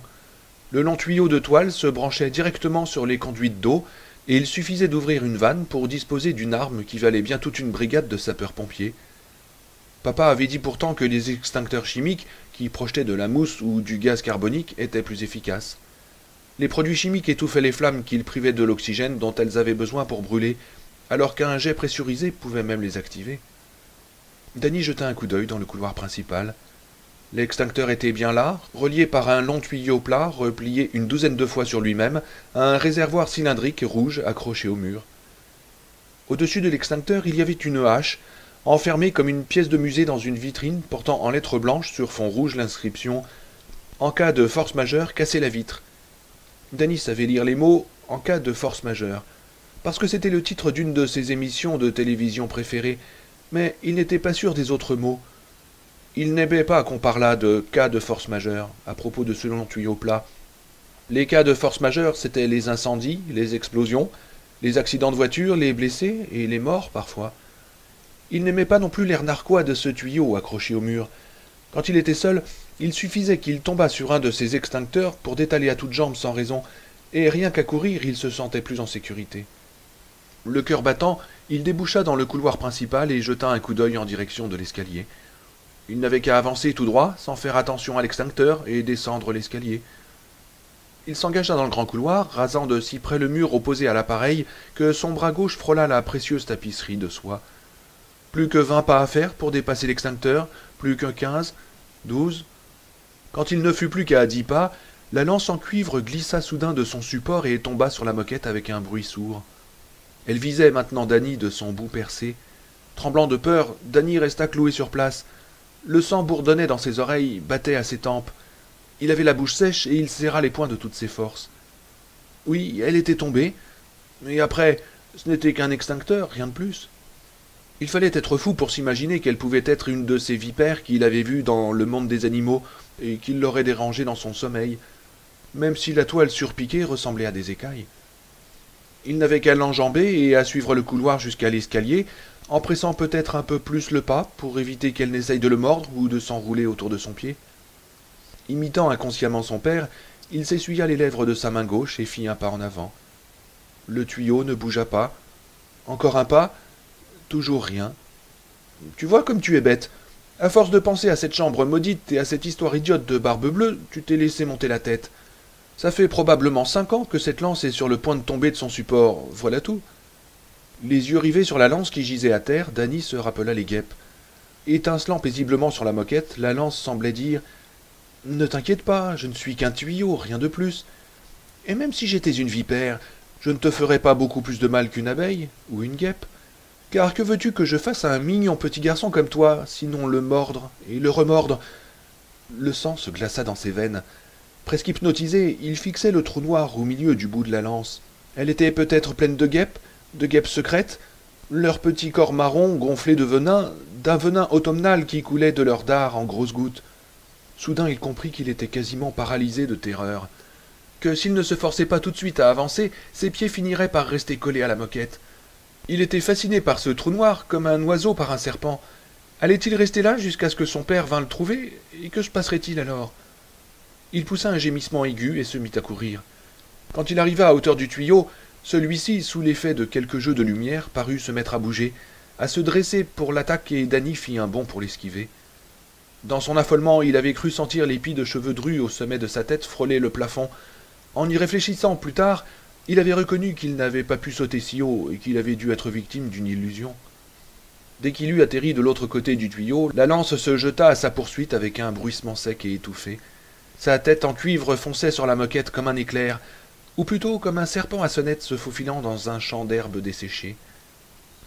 S1: Le long tuyau de toile se branchait directement sur les conduites d'eau, et il suffisait d'ouvrir une vanne pour disposer d'une arme qui valait bien toute une brigade de sapeurs-pompiers. Papa avait dit pourtant que les extincteurs chimiques, qui projetaient de la mousse ou du gaz carbonique, étaient plus efficaces. Les produits chimiques étouffaient les flammes qu'ils privaient de l'oxygène dont elles avaient besoin pour brûler, alors qu'un jet pressurisé pouvait même les activer. Danny jeta un coup d'œil dans le couloir principal. L'extincteur était bien là, relié par un long tuyau plat, replié une douzaine de fois sur lui-même, à un réservoir cylindrique rouge accroché au mur. Au-dessus de l'extincteur, il y avait une hache, enfermée comme une pièce de musée dans une vitrine portant en lettres blanches sur fond rouge l'inscription « En cas de force majeure, cassez la vitre ». Danny savait lire les mots « En cas de force majeure », parce que c'était le titre d'une de ses émissions de télévision préférées, mais il n'était pas sûr des autres mots. Il n'aimait pas qu'on parlât de cas de force majeure à propos de ce long tuyau plat. Les cas de force majeure, c'étaient les incendies, les explosions, les accidents de voiture, les blessés et les morts parfois. Il n'aimait pas non plus l'air narquois de ce tuyau accroché au mur. Quand il était seul, il suffisait qu'il tombât sur un de ces extincteurs pour détaler à toutes jambes sans raison, et rien qu'à courir, il se sentait plus en sécurité. Le cœur battant, il déboucha dans le couloir principal et jeta un coup d'œil en direction de l'escalier. Il n'avait qu'à avancer tout droit, sans faire attention à l'extincteur, et descendre l'escalier. Il s'engagea dans le grand couloir, rasant de si près le mur opposé à l'appareil que son bras gauche frôla la précieuse tapisserie de soie. Plus que 20 pas à faire pour dépasser l'extincteur, plus que 15, 12. Quand il ne fut plus qu'à 10 pas, la lance en cuivre glissa soudain de son support et tomba sur la moquette avec un bruit sourd. Elle visait maintenant Danny de son bout percé. Tremblant de peur, Danny resta cloué sur place. Le sang bourdonnait dans ses oreilles, battait à ses tempes. Il avait la bouche sèche et il serra les poings de toutes ses forces. Oui, elle était tombée. Et après, ce n'était qu'un extincteur, rien de plus. Il fallait être fou pour s'imaginer qu'elle pouvait être une de ces vipères qu'il avait vues dans le monde des animaux et qu'il l'aurait dérangée dans son sommeil, même si la toile surpiquée ressemblait à des écailles. Il n'avait qu'à l'enjamber et à suivre le couloir jusqu'à l'escalier, en pressant peut-être un peu plus le pas pour éviter qu'elle n'essaye de le mordre ou de s'enrouler autour de son pied. Imitant inconsciemment son père, il s'essuya les lèvres de sa main gauche et fit un pas en avant. Le tuyau ne bougea pas. Encore un pas. Toujours rien. Tu vois comme tu es bête. À force de penser à cette chambre maudite et à cette histoire idiote de Barbe Bleue, tu t'es laissé monter la tête. Ça fait probablement 5 ans que cette lance est sur le point de tomber de son support, voilà tout. Les yeux rivés sur la lance qui gisait à terre, Danny se rappela les guêpes. Étincelant paisiblement sur la moquette, la lance semblait dire « Ne t'inquiète pas, je ne suis qu'un tuyau, rien de plus. Et même si j'étais une vipère, je ne te ferais pas beaucoup plus de mal qu'une abeille ou une guêpe. Car que veux-tu que je fasse à un mignon petit garçon comme toi, sinon le mordre et le remordre ?» Le sang se glaça dans ses veines. Presque hypnotisé, il fixait le trou noir au milieu du bout de la lance. Elle était peut-être pleine de guêpes secrètes, leurs petits corps marrons gonflés de venin, d'un venin automnal qui coulait de leurs dards en grosses gouttes. Soudain il comprit qu'il était quasiment paralysé de terreur, que s'il ne se forçait pas tout de suite à avancer, ses pieds finiraient par rester collés à la moquette. Il était fasciné par ce trou noir, comme un oiseau par un serpent. Allait-il rester là jusqu'à ce que son père vînt le trouver, et que se passerait-il alors? Il poussa un gémissement aigu et se mit à courir. Quand il arriva à hauteur du tuyau, celui-ci, sous l'effet de quelques jeux de lumière, parut se mettre à bouger, à se dresser pour l'attaque et Danny fit un bond pour l'esquiver. Dans son affolement, il avait cru sentir les plis de cheveux drus au sommet de sa tête frôler le plafond. En y réfléchissant plus tard, il avait reconnu qu'il n'avait pas pu sauter si haut et qu'il avait dû être victime d'une illusion. Dès qu'il eut atterri de l'autre côté du tuyau, la lance se jeta à sa poursuite avec un bruissement sec et étouffé. Sa tête en cuivre fonçait sur la moquette comme un éclair, ou plutôt comme un serpent à sonnette se faufilant dans un champ d'herbe desséchée.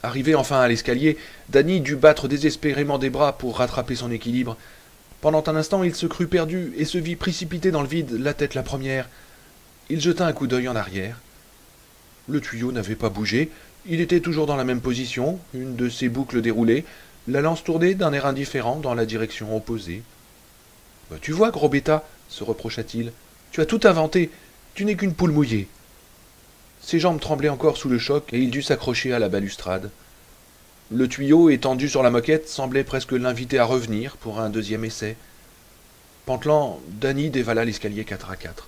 S1: Arrivé enfin à l'escalier, Danny dut battre désespérément des bras pour rattraper son équilibre. Pendant un instant, il se crut perdu et se vit précipité dans le vide, la tête la première. Il jeta un coup d'œil en arrière. Le tuyau n'avait pas bougé, il était toujours dans la même position, une de ses boucles déroulées, la lance tournée d'un air indifférent dans la direction opposée. « Tu vois, gros bêta, se reprocha-t-il, tu as tout inventé, tu n'es qu'une poule mouillée. Ses jambes tremblaient encore sous le choc et il dut s'accrocher à la balustrade. Le tuyau, étendu sur la moquette, semblait presque l'inviter à revenir pour un deuxième essai. Pantelant, Danny dévala l'escalier 4 à 4.